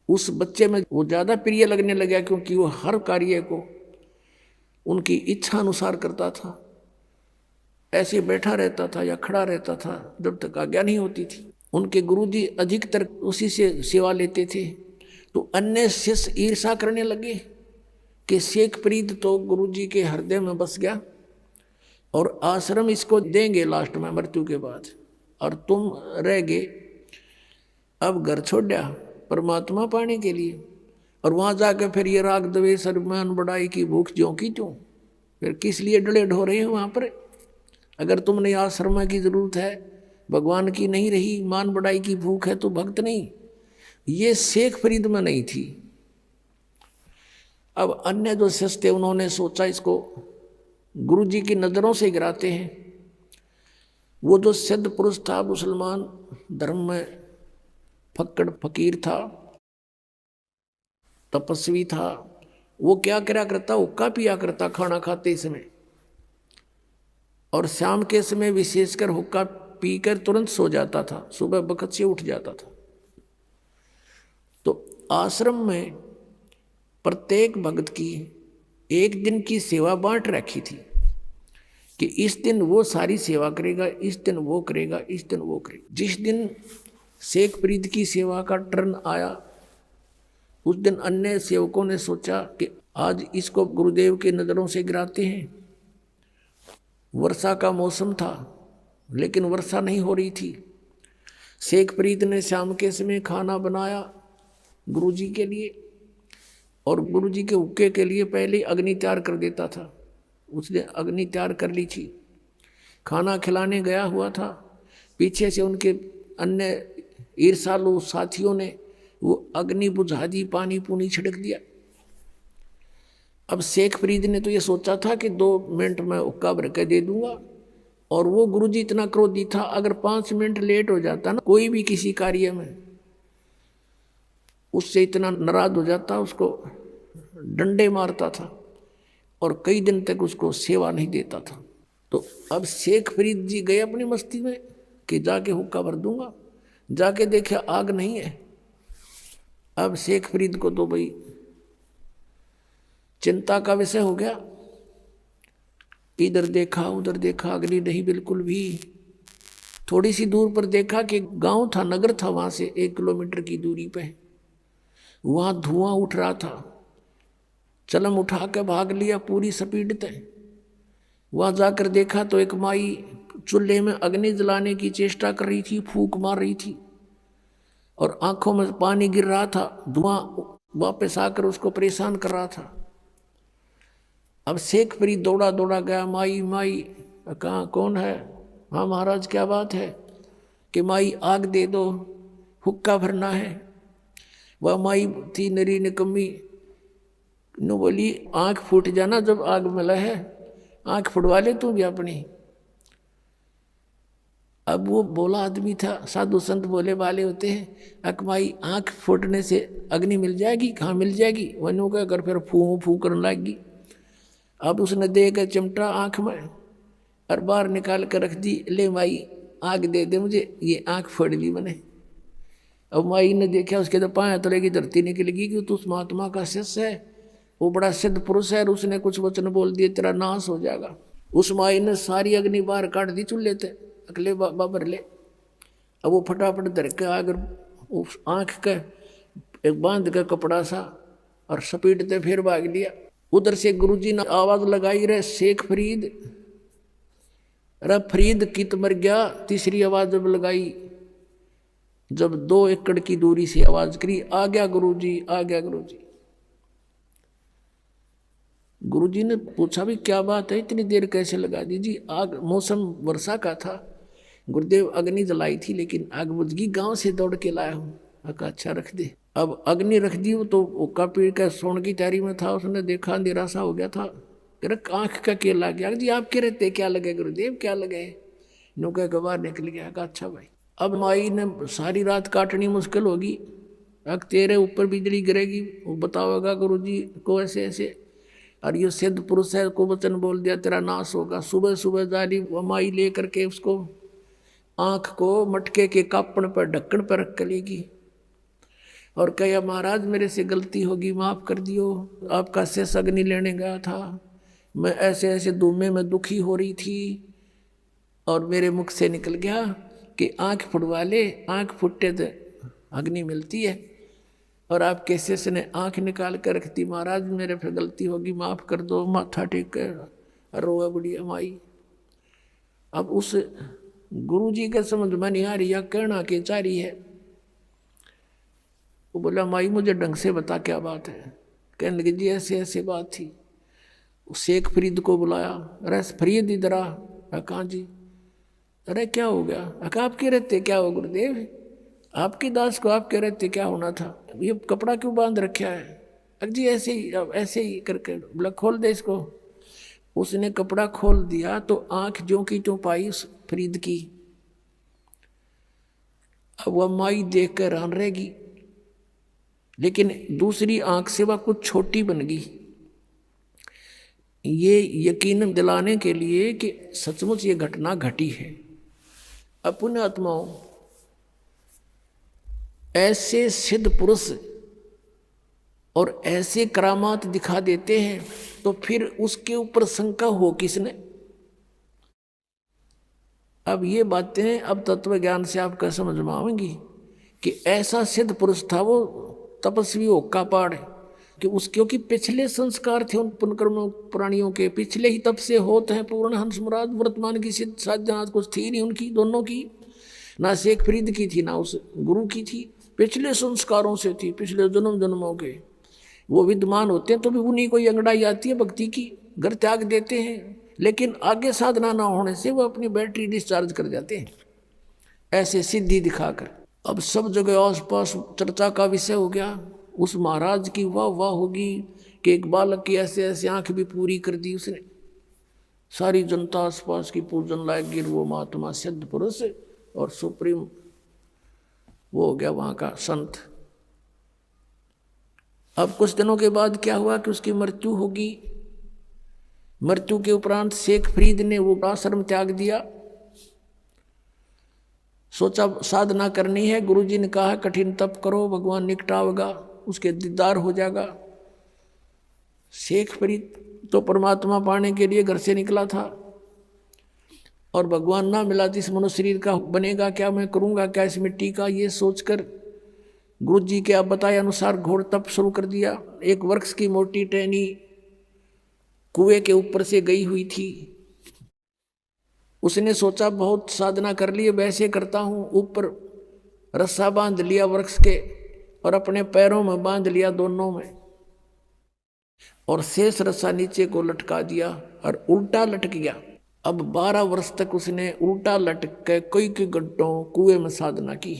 उस बच्चे में वो ज़्यादा प्रिय लगने लगा, क्योंकि वो हर कार्य को उनकी इच्छा अनुसार करता था। ऐसे बैठा रहता था या खड़ा रहता था जब तक आज्ञा नहीं होती थी। उनके गुरुजी अधिकतर उसी से सेवा लेते थे। तो अन्य शिष्य ईर्षा करने लगे कि शेख फरीद तो गुरुजी के हृदय में बस गया और आश्रम इसको देंगे लास्ट में मृत्यु के बाद, और तुम रह गए अब घर छोड़ दिया परमात्मा पाने के लिए, और वहाँ जाकर फिर ये राग द्वेष अभिमान बढ़ाई की भूख ज्यों की त्यों, फिर किस लिए डले ढो रहे हो वहाँ पर। अगर तुमने आश्रम की जरूरत है, भगवान की नहीं रही, मान बढ़ाई की भूख है तो भक्त नहीं। ये शेख फरीद में नहीं थी। अब अन्य जो शिष्य थे उन्होंने सोचा इसको गुरु जी की नज़रों से गिराते हैं। वो जो सिद्ध पुरुष था मुसलमान धर्म में फक्कड़ फकीर था, तपस्वी था। वो क्या करा करता, हुक्का पिया करता खाना खाते समय, और शाम के समय विशेषकर हुक्का पीकर तुरंत सो जाता था, सुबह बखत से उठ जाता था। तो आश्रम में प्रत्येक भक्त की एक दिन की सेवा बांट रखी थी कि इस दिन वो सारी सेवा करेगा, इस दिन वो करेगा, इस दिन वो करेगा। जिस दिन शेख फरीद की सेवा का टर्न आया, उस दिन अन्य सेवकों ने सोचा कि आज इसको गुरुदेव के नज़रों से गिराते हैं। वर्षा का मौसम था, लेकिन वर्षा नहीं हो रही थी। शेख फरीद ने शाम के समय खाना बनाया गुरुजी के लिए, और गुरुजी के हुक्के के लिए पहले अग्नि तैयार कर देता था। उसने अग्नि तैयार कर ली थी, खाना खिलाने गया हुआ था। पीछे से उनके अन्य ईर्षालु साथियों ने वो अग्नि बुझा दी, पानी पूनी छिड़क दिया। अब शेख फरीद ने तो ये सोचा था कि 2 मिनट में हुक्का भर के दे दूंगा, और वो गुरुजी इतना क्रोधी था, अगर 5 मिनट लेट हो जाता ना कोई भी किसी कार्य में, उससे इतना नाराज हो जाता, उसको डंडे मारता था और कई दिन तक उसको सेवा नहीं देता था। तो अब शेख फरीद जी गए अपनी मस्ती में कि जाके हुक्का भर दूंगा, जाके देखा आग नहीं है। अब शेख फरीद को तो भाई चिंता का विषय हो गया, इधर देखा उधर देखा, अग्नि नहीं बिल्कुल भी। थोड़ी सी दूर पर देखा कि गांव था, नगर था, वहां से 1 किलोमीटर की दूरी पे वहां धुआं उठ रहा था। चलम उठा के भाग लिया पूरी स्पीड पे। वहां जाकर देखा तो एक माई चूल्हे में अग्नि जलाने की चेष्टा कर रही थी, फूंक मार रही थी, और आंखों में पानी गिर रहा था। धुआं वापस आकर उसको परेशान कर रहा था। अब शेख फरीद दौड़ा दौड़ा गया, माई माई कहाँ, कौन है? हाँ महाराज क्या बात है? कि माई आग दे दो, हुक्का भरना है। वह माई थी नरी निकम्मी, नो बोली आंख फूट जाना जब आग मिला है, आंख फुड़वा ले तू भी अपनी। अब वो बोला आदमी था, साधु संत बोले वाले होते हैं, अकमाई आंख फूटने से अग्नि मिल जाएगी? कहाँ मिल जाएगी? वनु का कर फिर फू फू करने लगी। अब उसने दे कर चिमटा आंख में और बाहर निकाल कर रख दी, ले माई आग दे दे मुझे, ये आंख फोड़ ली मैंने। अब माई ने देखा, उसके तो पाया तले की धरती निकलेगी कि तू उस महात्मा का शिष्य है, वो बड़ा सिद्ध पुरुष है, और उसने कुछ वचन बोल दिए तेरा नाश हो जाएगा। उस माई ने सारी अग्नि बाहर काट दी चूल्हे थे, अगले बाबर ले। अब वो फटाफट धर के आकर उस आँख का एक बांध का कपड़ा सा और सपीटते फिर भाग लिया। उधर से गुरुजी ने आवाज लगाई, रे शेख फरीद, रे फरीद कित मर गया। तीसरी आवाज जब लगाई, जब 2 एकड़ की दूरी से आवाज करी, आ गया गुरुजी, आ गया गुरुजी। गुरुजी ने पूछा भी क्या बात है, इतनी देर कैसे लगा दी? जी आग, मौसम वर्षा का था, गुरुदेव अग्नि जलाई थी लेकिन आग बुझ गई, गांव से दौड़ के लाया हूँ। अका अच्छा रख दे। अब अग्नि रख दी, वो तो उक्का पीड़ का सोने की तैयारी में था, उसने देखा अंधेरा सा हो गया था, आंख का केला गया। जी आपके रहते क्या लगे गुरुदेव, क्या लगे? नौका के बाहर निकल गया। कहा अच्छा भाई। अब माई ने सारी रात काटनी मुश्किल होगी, अब तेरे ऊपर बिजली गिरेगी, वो बताओगा गुरुजी को ऐसे ऐसे, और ये सिद्ध पुरुष है, को वचन बोल दिया तेरा नाश होगा। सुबह सुबह जाली माई ले करके उसको आँख को मटके के कापण पर ढक्कन पर रख लेगी और कहा महाराज मेरे से गलती होगी, माफ़ कर दियो, आपका शेष अग्नि लेने गया था, मैं ऐसे ऐसे धूमे में दुखी हो रही थी और मेरे मुख से निकल गया कि आँख फुड़वा ले, आँख फुटते तो अग्नि मिलती है, और आपके शेष ने आँख निकाल कर रख दी। महाराज मेरे फिर गलती होगी, माफ़ कर दो। माथा टेक कर रोआ बुढ़िया माई। अब उस गुरुजी के समझ में नहीं आ रही या कहना के चाह रही है। वो बोला माई मुझे ढंग से बता क्या बात है। कहने लगे जी ऐसे ऐसे बात थी। शेख फरीद को बुलाया, अरे फरीद इधर आ। कहाँ जी? अरे क्या हो गया? आपके रहते क्या हो गुरुदेव, आपकी दास को आपके रहते क्या होना था, ये कपड़ा क्यों बांध रखा है? जी ऐसे ही करके बोला खोल दे इसको। उसने कपड़ा खोल दिया तो आंख जो की तो पाई उस फरीद की। अब वह माई देख कर हैरान रहेगी, लेकिन दूसरी आंख से वह कुछ छोटी बन गई। ये यकीन दिलाने के लिए कि सचमुच ये घटना घटी है। अपने आत्माओं, ऐसे सिद्ध पुरुष और ऐसे करामात दिखा देते हैं तो फिर उसके ऊपर शंका हो किसने? अब ये बातें अब तत्व ज्ञान से आपका समझ में आएंगी कि ऐसा सिद्ध पुरुष था वो तपस्वी ओक्का पहाड़ कि उस, क्योंकि पिछले संस्कार थे उन पुनकर्म प्राणियों के, पिछले ही तप से होते हैं पूर्ण हंस मुराद। वर्तमान की सिद्ध साधना कुछ थी नहीं उनकी, दोनों की, ना शेख फरीद की थी ना उस गुरु की थी, पिछले संस्कारों से थी, पिछले जन्म जन्मों के वो विद्यमान होते हैं। तो भी उन्हीं को अंगड़ाई आती है भक्ति की, घर त्याग देते हैं, लेकिन आगे साधना ना होने से वो अपनी बैटरी डिस्चार्ज कर जाते हैं ऐसे सिद्धि दिखाकर। अब सब जगह आसपास चर्चा का विषय हो गया, उस महाराज की वाह वाह होगी कि एक बालक की ऐसे ऐसे आंख भी पूरी कर दी उसने। सारी जनता आसपास की पूजन लायक गिर, वो महात्मा सिद्ध पुरुष और सुप्रीम वो हो गया वहाँ का संत। अब कुछ दिनों के बाद क्या हुआ कि उसकी मृत्यु होगी। मृत्यु के उपरांत शेख फरीद ने वो आश्रम त्याग दिया, सोचा साधना करनी है। गुरुजी ने कहा कठिन तप करो, भगवान निकटावेगा, उसके दीदार हो जाएगा। शेख फरीद तो परमात्मा पाने के लिए घर से निकला था और भगवान ना मिला तो इस मनुष्य शरीर का बनेगा क्या, मैं करूँगा क्या इस मिट्टी का, ये सोचकर गुरुजी के आप बताए अनुसार घोर तप शुरू कर दिया। एक वृक्ष की मोटी टहनी कुएं के ऊपर से गई हुई थी। उसने सोचा बहुत साधना कर ली, वैसे करता हूँ। ऊपर रस्सा बांध लिया वृक्ष के और अपने पैरों में बांध लिया दोनों में, और शेष रस्सा नीचे को लटका दिया और उल्टा लटक गया। अब 12 वर्ष तक उसने उल्टा लटक के कई घंटों कुएं में साधना की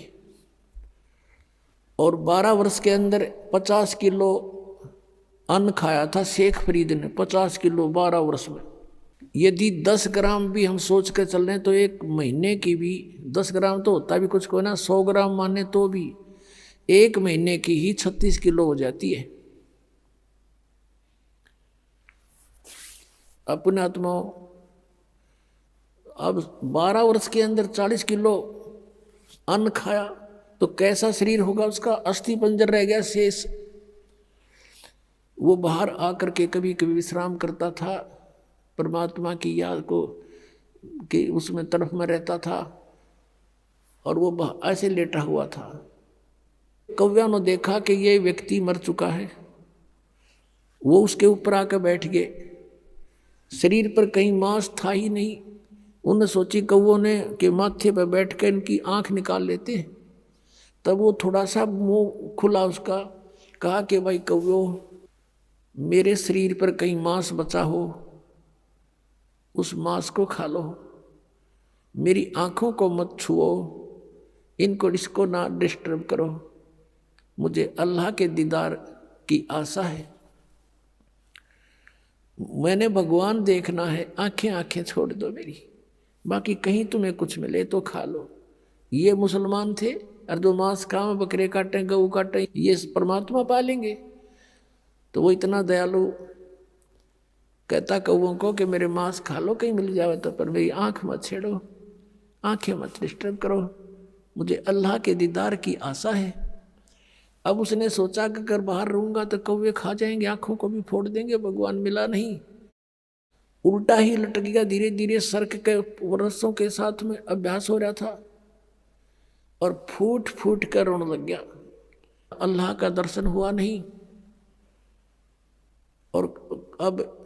और 12 वर्ष के अंदर 50 किलो अन्न खाया था शेख फरीद ने। 50 किलो 12 वर्ष में। यदि 10 ग्राम भी हम सोच कर चल रहे हैं तो एक महीने की भी 10 ग्राम तो होता भी कुछ को ना, 100 ग्राम माने तो भी एक महीने की ही 36 किलो हो जाती है। अपने आत्माओं, अब 12 वर्ष के अंदर 40 किलो अन्न खाया तो कैसा शरीर होगा उसका? अस्थि पंजर रह गया शेष। वो बाहर आकर के कभी कभी विश्राम करता था, परमात्मा की याद को कि उसमें तरफ में रहता था और वो ऐसे लेटा हुआ था। कौव्या ने देखा कि ये व्यक्ति मर चुका है, वो उसके ऊपर आकर बैठ गए। शरीर पर कहीं मांस था ही नहीं। उन्होंने सोची कौवों ने कि माथे पर बैठ कर इनकी आंख निकाल लेते हैं। तब वो थोड़ा सा मुंह खुला उसका, कहा कि भाई कौवो, मेरे शरीर पर कहीं मांस बचा हो उस मांस को खा लो, मेरी आंखों को मत छुओ, इसको ना डिस्टर्ब करो, मुझे अल्लाह के दीदार की आशा है, मैंने भगवान देखना है, आंखें छोड़ दो मेरी, बाकी कहीं तुम्हें कुछ मिले तो खा लो। ये मुसलमान थे और जो मांस खाएं, बकरे काटें, गऊ काटें, ये परमात्मा पालेंगे। तो वो इतना दयालु कहता कौवों को कि मेरे मांस खा लो कहीं मिल जावे तो, पर मेरी आंख मत छेड़ो, आंखें मत डिस्टर्ब करो, मुझे अल्लाह के दीदार की आशा है। अब उसने सोचा कि अगर बाहर रहूंगा तो कौवे खा जाएंगे, आंखों को भी फोड़ देंगे, भगवान मिला नहीं। उल्टा ही लटक गया, धीरे धीरे सर्क के रस्सों के साथ में अभ्यास हो रहा था और फूट फूट कर रोने लग गया। अल्लाह का दर्शन हुआ नहीं और अब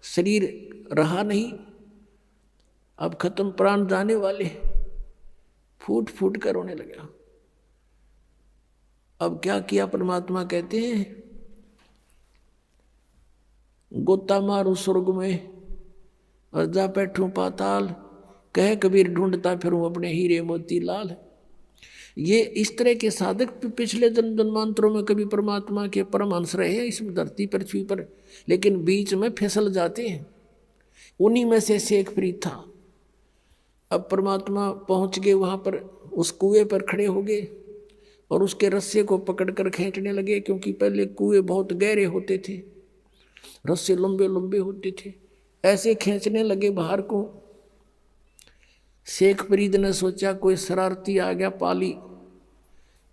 शरीर रहा नहीं, अब खत्म, प्राण जाने वाले, फूट फूट कर रोने लगा। अब क्या किया? परमात्मा कहते हैं गोता मारू स्वर्ग में और जा बैठूं पाताल, कह कबीर ढूंढता फिरूं अपने हीरे मोती लाल। ये इस तरह के साधक पिछले जन्म जन्मांतरों में कभी परमात्मा के परमहंस रहे हैं इस धरती पृथ्वी पर, लेकिन बीच में फिसल जाते हैं। उन्हीं में से शेख फरीद था। अब परमात्मा पहुंच गए वहां पर उस कुएं पर खड़े हो गए और उसके रस्से को पकड़कर खींचने लगे, क्योंकि पहले कुएं बहुत गहरे होते थे, रस्से लंबे लंबे होते थे। ऐसे खींचने लगे बाहर को। शेख फरीद ने सोचा कोई शरारती आ गया पाली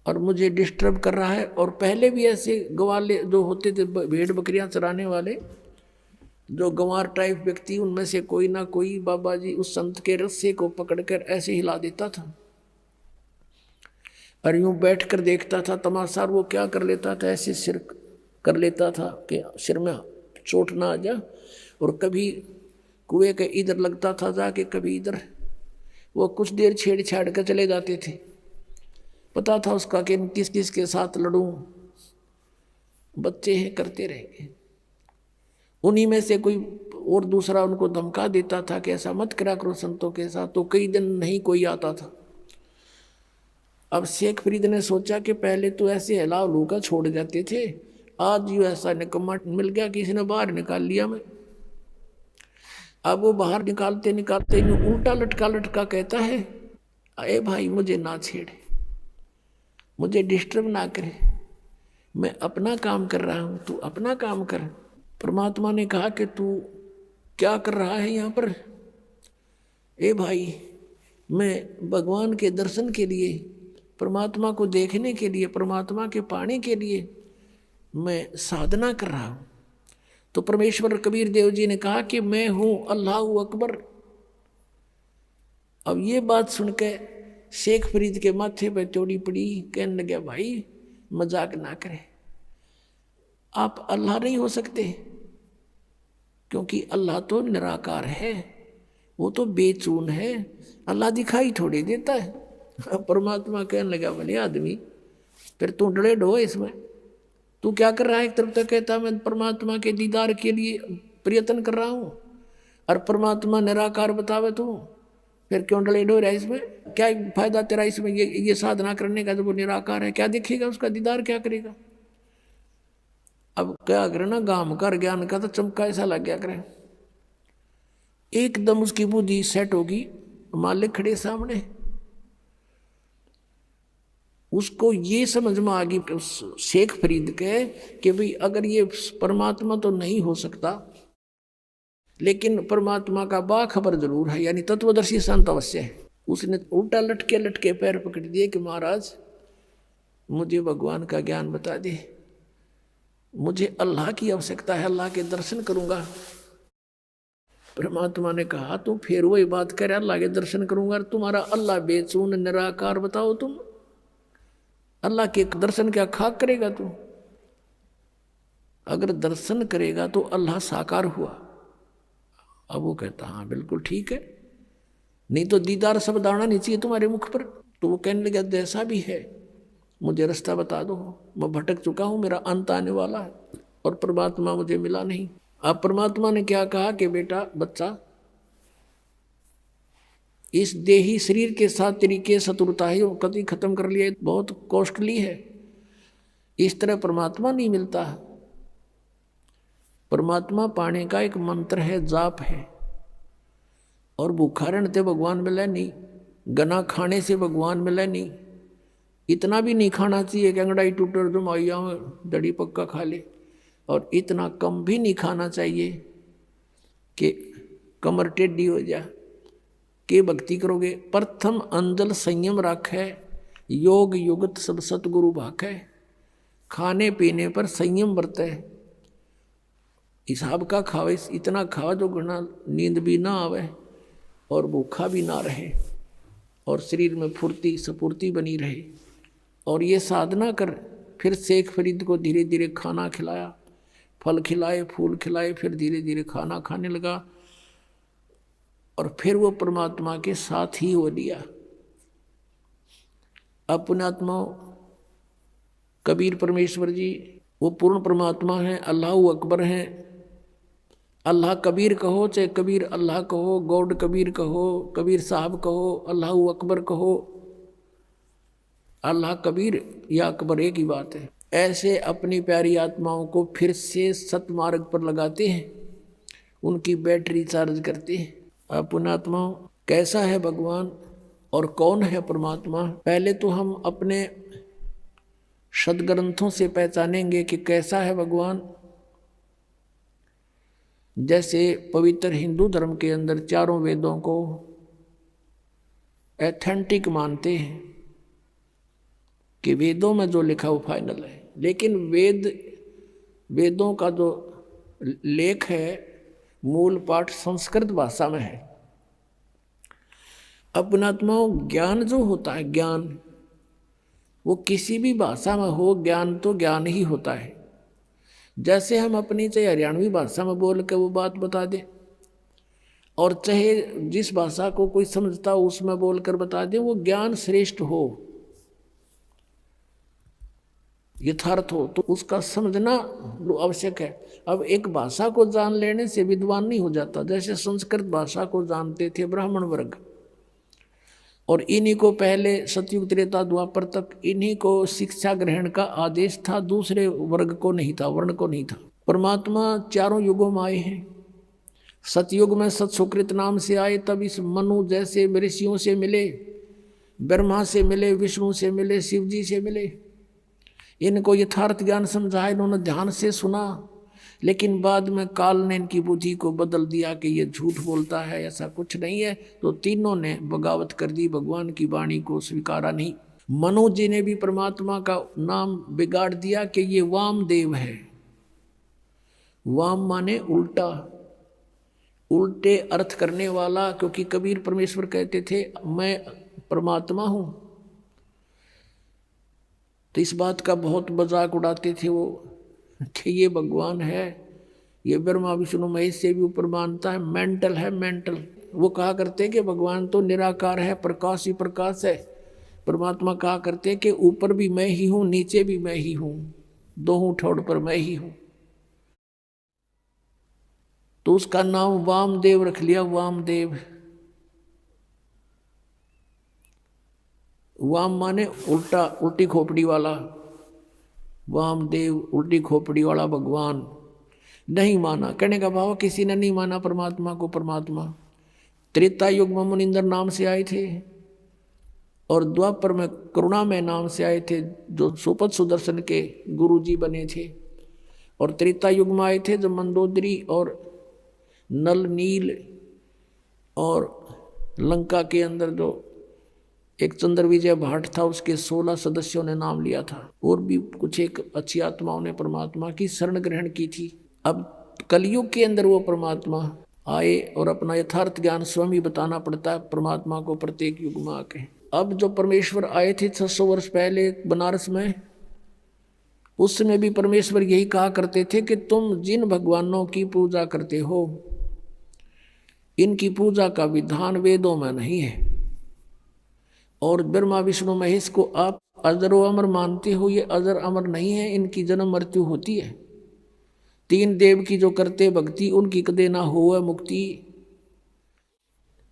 और मुझे डिस्टर्ब कर रहा है। और पहले भी ऐसे गवाले जो होते थे, भेड़ बकरियां चराने वाले, जो गंवार टाइप व्यक्ति, उनमें से कोई ना कोई बाबा जी उस संत के रस्से को पकड़कर ऐसे हिला देता था और यूं बैठकर देखता था तमाशा। वो क्या कर लेता था, ऐसे सिर कर लेता था कि सिर में चोट ना आ जा, और कभी कुएं के इधर लगता था जाके, कभी इधर। वो कुछ देर छेड़ कर चले जाते थे। पता था उसका कि किस किस के साथ लड़ूं, बच्चे हैं, करते रहेंगे। उन्हीं में से कोई और दूसरा उनको धमका देता था कि ऐसा मत करा करो संतों के साथ, तो कई दिन नहीं कोई आता था। अब शेख फरीद ने सोचा कि पहले तो ऐसे हिला लूका छोड़ जाते थे, आज यूँ ऐसा निकम्मा मिल गया, किसी ने बाहर निकाल लिया मैं। अब वो बाहर निकालते निकालते यूँ उल्टा लटका लटका कहता है, अरे भाई मुझे ना छेड़े, मुझे डिस्टर्ब ना करे, मैं अपना काम कर रहा हूँ, तू अपना काम कर। परमात्मा ने कहा कि तू क्या कर रहा है यहाँ पर? ए भाई, मैं भगवान के दर्शन के लिए, परमात्मा को देखने के लिए, परमात्मा के पाने के लिए मैं साधना कर रहा हूँ। तो परमेश्वर कबीर देव जी ने कहा कि मैं हूँ अल्लाह अकबर। अब ये बात सुनकर शेख फरीद के माथे पर चोड़ी पड़ी, कहने लगे भाई मजाक ना करें, आप अल्लाह नहीं हो सकते, क्योंकि अल्लाह तो निराकार है, वो तो बेचून है, अल्लाह दिखाई थोड़ी देता है। परमात्मा कहने लगा, भले आदमी फिर तू डरे डो इसमें, तू क्या कर रहा है? एक तरफ तो कहता मैं परमात्मा के दीदार के लिए प्रयत्न कर रहा हूँ, और परमात्मा निराकार बतावे तू, फिर क्यों डले डो रहा है इसमें? क्या फायदा तेरा इसमें ये साधना करने का, जब वो निराकार है? क्या दिखेगा उसका दीदार, क्या करेगा? अब क्या करे ना, गाम कर ज्ञान का तो चमका ऐसा लग गया करे, एकदम उसकी बुद्धि सेट होगी। मालिक खड़े सामने, उसको ये समझ में आ गई शेख फरीद के कि भाई अगर ये परमात्मा तो नहीं हो सकता, लेकिन परमात्मा का बाखबर जरूर है, यानी तत्वदर्शी संत अवश्य है। उसने उल्टा लटके लटके पैर पकड़ दिए कि महाराज मुझे भगवान का ज्ञान बता दे, मुझे अल्लाह की आवश्यकता है, अल्लाह के दर्शन करूंगा। परमात्मा ने कहा तू फिर वही बात कर, अल्लाह के दर्शन करूंगा, तुम्हारा अल्लाह बेचून निराकार बताओ, तुम अल्लाह के दर्शन क्या खाक करेगा तू? अगर दर्शन करेगा तो अल्लाह साकार हुआ। अब वो कहता हाँ बिल्कुल ठीक है, नहीं तो दीदार शब्द आना नहीं चाहिए तुम्हारे मुख पर। तो वो कहने लगा जैसा भी है मुझे रास्ता बता दो, मैं भटक चुका हूँ, मेरा अंत आने वाला है और परमात्मा मुझे मिला नहीं। अब परमात्मा ने क्या कहा कि बेटा बच्चा, इस देही शरीर के साथ तरीके शत्रुता है, वो कभी खत्म कर लिया, बहुत कॉस्टली है, इस तरह परमात्मा नहीं मिलता। परमात्मा पाने का एक मंत्र है, जाप है, और भूखा रहने से भगवान मिले नहीं, गना खाने से भगवान मिले नहीं, इतना भी नहीं खाना चाहिए कि अंगड़ाई टूटर तुम आइया दड़ी पक्का खा ले, और इतना कम भी नहीं खाना चाहिए कि कमर टेढ़ी हो जाए के भक्ति करोगे। प्रथम अंजल संयम राखे, योग युगत सब सतगुरु भाखे, खाने पीने पर संयम बरते, हिसाब का खावे, इतना खावा जो घना नींद भी ना आवे और भूखा भी ना रहे और शरीर में फुर्ती स्फूर्ति बनी रहे। और ये साधना कर। फिर शेख फरीद को धीरे धीरे खाना खिलाया, फल खिलाए, फूल खिलाए, फिर धीरे धीरे खाना खाने लगा और फिर वो परमात्मा के साथ ही हो लिया। अब पुण्यात्मा कबीर परमेश्वर जी वो पूर्ण परमात्मा हैं, अल्लाह अकबर हैं। अल्लाह कबीर कहो चाहे कबीर अल्लाह कहो, गॉड कबीर कहो, कबीर साहब कहो, अल्लाह अकबर कहो, अल्लाह कबीर या अकबर एक ही बात है। ऐसे अपनी प्यारी आत्माओं को फिर से सतमार्ग पर लगाते हैं, उनकी बैटरी चार्ज करते हैं। अब पुण्यात्माओं कैसा है भगवान? और कौन है परमात्मा? पहले तो हम अपने सदग्रंथों से पहचानेंगे कि कैसा है भगवान। जैसे पवित्र हिंदू धर्म के अंदर चारों वेदों को एथेंटिक मानते हैं कि वेदों में जो लिखा वो फाइनल है, लेकिन वेदों का जो लेख है, मूल पाठ संस्कृत भाषा में है। अपनात्माओं, ज्ञान जो होता है, ज्ञान वो किसी भी भाषा में हो, ज्ञान तो ज्ञान ही होता है। जैसे हम अपनी चाहे हरियाणवी भाषा में बोल के वो बात बता दे, और चाहे जिस भाषा को कोई समझता हो उसमें बोलकर बता दे, वो ज्ञान श्रेष्ठ हो, यथार्थ हो, तो उसका समझना आवश्यक है। अब एक भाषा को जान लेने से विद्वान नहीं हो जाता। जैसे संस्कृत भाषा को जानते थे ब्राह्मण वर्ग, और इन्हीं को पहले सतयुग त्रेता द्वापर तक इन्हीं को शिक्षा ग्रहण का आदेश था, दूसरे वर्ग को नहीं था, वर्ण को नहीं था। परमात्मा चारों युगों में आए हैं। सतयुग में सत सुकृत नाम से आए, तब इस मनु जैसे ऋषियों से मिले, ब्रह्मा से मिले, विष्णु से मिले, शिव जी से मिले। इनको यथार्थ ज्ञान समझाया, इन्होंने ध्यान से सुना, लेकिन बाद में काल ने इनकी बुद्धि को बदल दिया कि ये झूठ बोलता है, ऐसा कुछ नहीं है। तो तीनों ने बगावत कर दी, भगवान की वाणी को स्वीकारा नहीं। मनु जी ने भी परमात्मा का नाम बिगाड़ दिया कि ये वामदेव है। वाम माने उल्टा, उल्टे अर्थ करने वाला, क्योंकि कबीर परमेश्वर कहते थे मैं परमात्मा हूं, तो इस बात का बहुत मजाक उड़ाते थे वो कि ये भगवान है, ये ब्रह्मा विष्णु महेश से भी ऊपर मानता है, मेंटल है, मेंटल। वो कहा करते कि भगवान तो निराकार है, प्रकाश ही प्रकाश है। परमात्मा कहा करते कि ऊपर भी मैं ही हूं, नीचे भी मैं ही हूं, दोनों ठोड़ पर मैं ही हूं। तो उसका नाम वामदेव रख लिया, वामदेव। वाम माने उल्टा, उल्टी खोपड़ी वाला, वामदेव उल्टी खोपड़ी वाला भगवान। नहीं माना, कहने का भाव किसी ने नहीं माना परमात्मा को परमात्मा। त्रेता युग में मुनिंदर नाम से आए थे, और द्वापर में करुणामय नाम से आए थे, जो सुपथ सुदर्शन के गुरु जी बने थे। और त्रेता युग में आए थे जो मंदोदरी और नल नील और लंका के अंदर जो एक चंद्र विजय भाट था, उसके 16 सदस्यों ने नाम लिया था, और भी कुछ एक अच्छी आत्माओं ने परमात्मा की शरण ग्रहण की थी। अब कलयुग के अंदर वो परमात्मा आए और अपना यथार्थ ज्ञान स्वयं ही बताना पड़ता है परमात्मा को प्रत्येक युग में आके। अब जो परमेश्वर आए थे 600 वर्ष पहले बनारस में, उस समय भी परमेश्वर यही कहा करते थे कि तुम जिन भगवानों की पूजा करते हो, इनकी पूजा का विधान वेदों में नहीं है, और ब्रह्मा विष्णु महेश को आप अजर अमर मानते हो, ये अजर अमर नहीं है, इनकी जन्म मृत्यु होती है। 3 देव की जो करते भक्ति, उनकी कदे ना हो मुक्ति।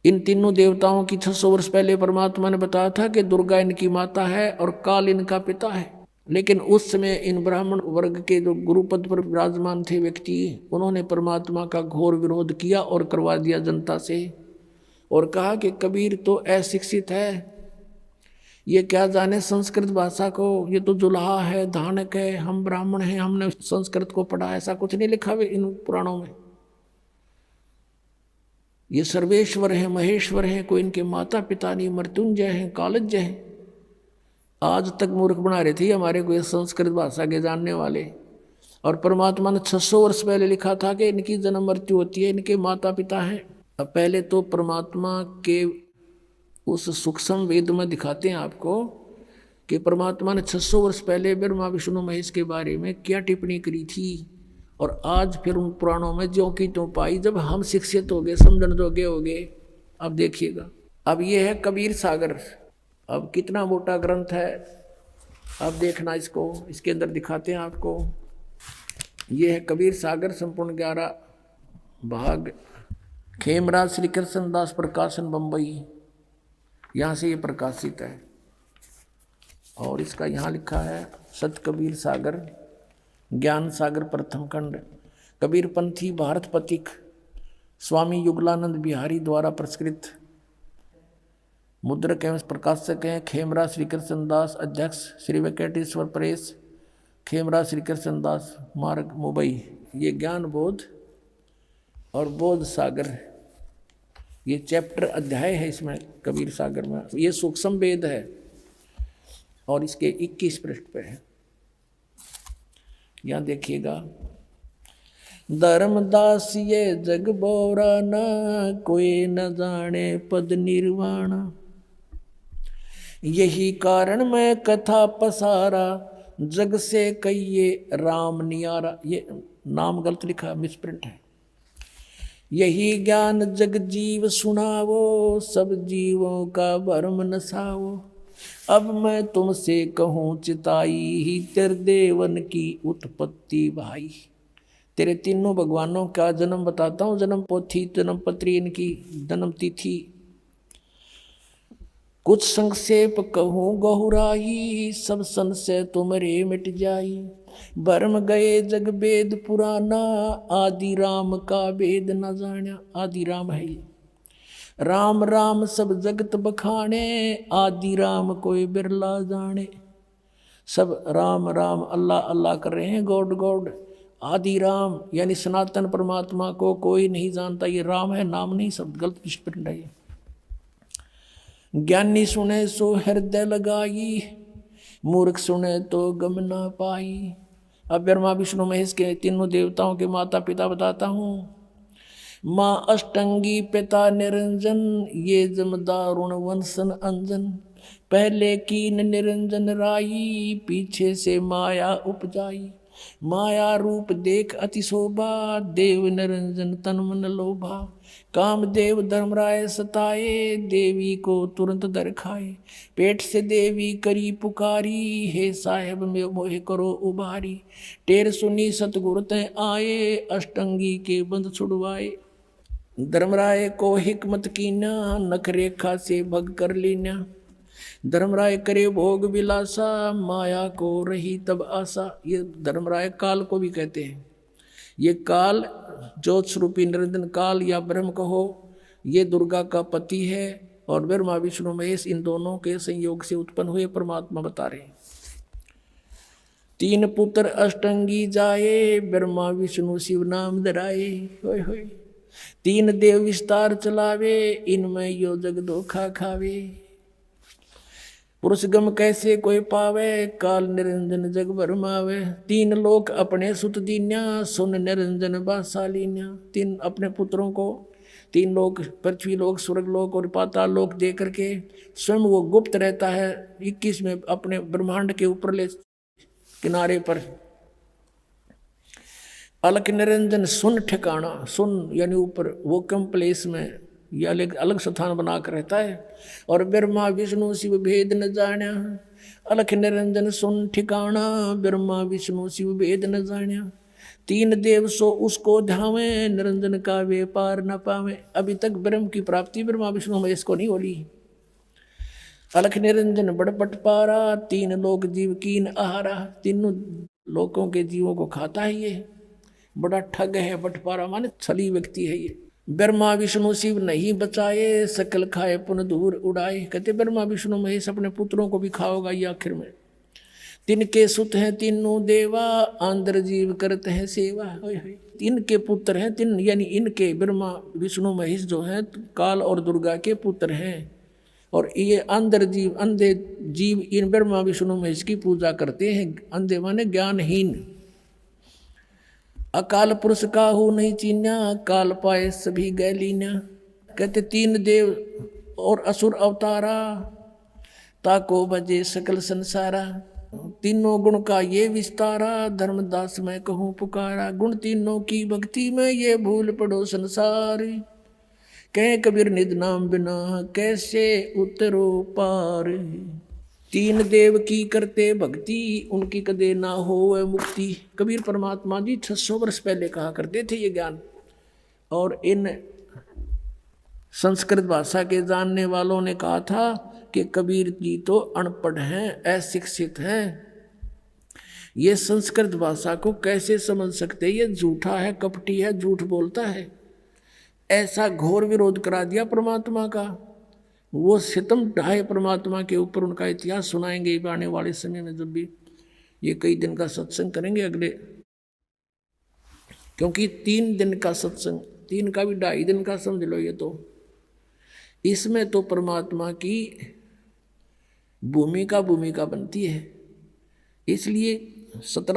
इन तीनों देवताओं की 600 वर्ष पहले परमात्मा ने बताया था कि दुर्गा इनकी माता है और काल इनका पिता है। लेकिन उस समय इन ब्राह्मण वर्ग के जो गुरुपद पर विराजमान थे व्यक्ति, उन्होंने परमात्मा का घोर विरोध किया और करवा दिया जनता से, और कहा कि कबीर तो अशिक्षित है, ये क्या जाने संस्कृत भाषा को, ये तो जुल्हा है, धानक है, हम ब्राह्मण हैं, हमने संस्कृत को पढ़ा, ऐसा कुछ नहीं लिखा हुआ इन पुराणों में। ये सर्वेश्वर हैं, महेश्वर हैं, कोई इनके माता पिता नहीं, मृत्युंजय हैं, कालज्य हैं। आज तक मूर्ख बना रहे थे हमारे को संस्कृत भाषा के जानने वाले। और परमात्मा ने 600 वर्ष पहले लिखा था कि इनकी जन्म मृत्यु होती है, इनके माता पिता हैं। अब पहले तो परमात्मा के उस सूक्ष्म वेद में दिखाते हैं आपको कि परमात्मा ने 600 वर्ष पहले ब्रह्मा विष्णु महेश के बारे में क्या टिप्पणी करी थी, और आज फिर उन पुराणों में ज्यों की त्यों पाई। जब हम शिक्षित हो गए, समझन जोगे हो गए, अब देखिएगा। अब ये है कबीर सागर। अब कितना मोटा ग्रंथ है, अब देखना इसको, इसके अंदर दिखाते हैं आपको। ये है कबीर सागर, संपूर्ण 11 भाग, खेमराज श्री कृष्ण दास प्रकाशन बम्बई, यहाँ से ये प्रकाशित है। और इसका यहाँ लिखा है सत कबीर सागर, ज्ञान सागर प्रथम खंड, कबीर पंथी भारत पथिक, स्वामी युगलानंद बिहारी द्वारा प्रस्कृत, मुद्रक एवं प्रकाशक हैं खेमरा श्री कृष्ण दास, अध्यक्ष श्री वेंकटेश्वर प्रेस, खेमरा श्री कृष्ण दास मार्ग मुंबई। ये ज्ञान बोध और बोध सागर, ये चैप्टर अध्याय है इसमें कबीर सागर में। ये सूक्ष्म वेद है और इसके 21 पृष्ठ पे है। यहाँ देखिएगा, धर्मदास ये जग बोरा न कोई न जाने पद निर्वाण, यही कारण मैं कथा पसारा जग से कहिए राम नियारा। ये नाम गलत लिखा, मिसप्रिंट है। यही ज्ञान जग जीव सुनावो, सब जीवों का भरम नसावो। अब मैं तुमसे कहूँ चिताई ही तेरे देवन की उत्पत्ति भाई। तेरे तीनों भगवानों का जन्म बताता हूँ, जन्म पोथी, जन्म पत्री, इनकी जन्म तिथि। कुछ संक्षेप कहूँ गहुराई, सब संशय तुम्हारे मिट जाई। भरम गए जग वेद पुराना, आदि राम का वेद न जाना। आदि राम है ये, राम राम सब जगत बखाने, आदि राम कोई बिरला जाने। सब राम राम अल्लाह अल्लाह कर रहे हैं, गॉड गॉड। आदि राम यानी सनातन परमात्मा को कोई नहीं जानता। ये राम है, नाम नहीं, सब गलत स्प्रिंट है। ज्ञानी सुने सो हृदय लगाई, मूर्ख सुने तो गम ना पाई। अब ब्रह्मा विष्णु महेश के तीनों देवताओं के माता पिता बताता हूँ। माँ अष्टंगी पिता निरंजन, ये जमदारुण वंशन अंजन। पहले कीन निरंजन राई, पीछे से माया उपजाई। माया रूप देख अति शोभा, देव निरंजन तन मन लोभा। कामदेव धर्मराय सताए, देवी को तुरंत दर खाए। पेट से देवी करी पुकारी, हे साहेब में मोहे करो उबारी। टेर सुनी सतगुरु तय आए, अष्टंगी के बंध छुड़वाए। धर्मराय को हिकमत कीना, नख रेखा से भग कर लीना। धर्मराय करे भोग विलासा, माया को रही तब आशा। ये धर्मराय काल को भी कहते हैं। ये काल ज्योत स्वरूपी निरंजन काल या ब्रह्म कहो, ये दुर्गा का पति है और ब्रह्मा विष्णु महेश इन दोनों के संयोग से उत्पन्न हुए परमात्मा बता रहे हैं। तीन पुत्र अष्टंगी जाए, ब्रह्मा विष्णु शिव नाम धराए। होय होय, तीन देव विस्तार चलावे, इनमें यो जग धोखा खावे। पुरुष गम कैसे कोई पावे, काल निरंजन जग भरमावे। तीन लोक अपने सुत दीन्या, सुन निरंजन बासालीन्या। तीन अपने पुत्रों को तीन लोक, पृथ्वी लोक, स्वर्ग लोक और पाताल लोक दे करके स्वयं वो गुप्त रहता है 21 में अपने ब्रह्मांड के ऊपरले किनारे पर। अलख निरंजन सुन ठिकाना, सुन यानी ऊपर, वो कम प्लेस में यह अलग स्थान बनाकर रहता है। और ब्रह्मा विष्णु शिव भेद न जाना, अलख निरंजन सुन ठिकाना। ब्रह्मा विष्णु शिव भेद न जाना, तीन देव सो उसको ध्यावे। निरंजन का व्यापार न पावे। अभी तक ब्रह्म की प्राप्ति ब्रह्मा विष्णु महेश को नहीं होली। अलख निरंजन बड़ बटपारा, तीन लोक जीव कीन आहारा। तीनों लोकों के जीवों को खाता है ये, बड़ा ठग है। बटपारा माने छली व्यक्ति है ये। ब्रह्मा विष्णु शिव नहीं बचाए, सकल खाए पुन दूर उड़ाए। कहते ब्रह्मा विष्णु महेश अपने पुत्रों को भी खाओगा ये आखिर में। तिनके सुत हैं तीनों देवा, आंध्र जीव करते हैं सेवा। तीन के पुत्र हैं, तीन यानी इनके ब्रह्मा विष्णु महेश जो हैं काल और दुर्गा के पुत्र हैं। और ये अंधर जीव, अंधे जीव इन ब्रह्मा विष्णु महेश की पूजा करते हैं। अंधे माने ज्ञानहीन। अकाल पुरुष काहू नहीं चीन्या, काल पाए सभी गैलीन्या। कहते तीन देव और असुर अवतारा, ताको बजे सकल संसारा। तीनों गुण का ये विस्तारा, धर्मदास मैं कहूँ पुकारा। गुण तीनों की भक्ति में ये भूल पड़ो संसार, कह कबीर निज नाम बिना कैसे उतरो पार। तीन देव की करते भक्ति, उनकी कदे ना हो मुक्ति। कबीर परमात्मा जी 600 वर्ष पहले कहा करते थे ये ज्ञान। और इन संस्कृत भाषा के जानने वालों ने कहा था कि कबीर जी तो अनपढ़ हैं, अशिक्षित हैं, ये संस्कृत भाषा को कैसे समझ सकते, ये झूठा है, कपटी है, झूठ बोलता है। ऐसा घोर विरोध करा दिया परमात्मा का। वो सितम ढाए परमात्मा के ऊपर, उनका इतिहास सुनाएंगे आने वाले समय में। जब भी ये कई दिन का सत्संग करेंगे अगले, क्योंकि 3 दिन का सत्संग, 3 का भी 2.5 दिन का समझ लो ये तो। इसमें तो परमात्मा की भूमिका बनती है। इसलिए 17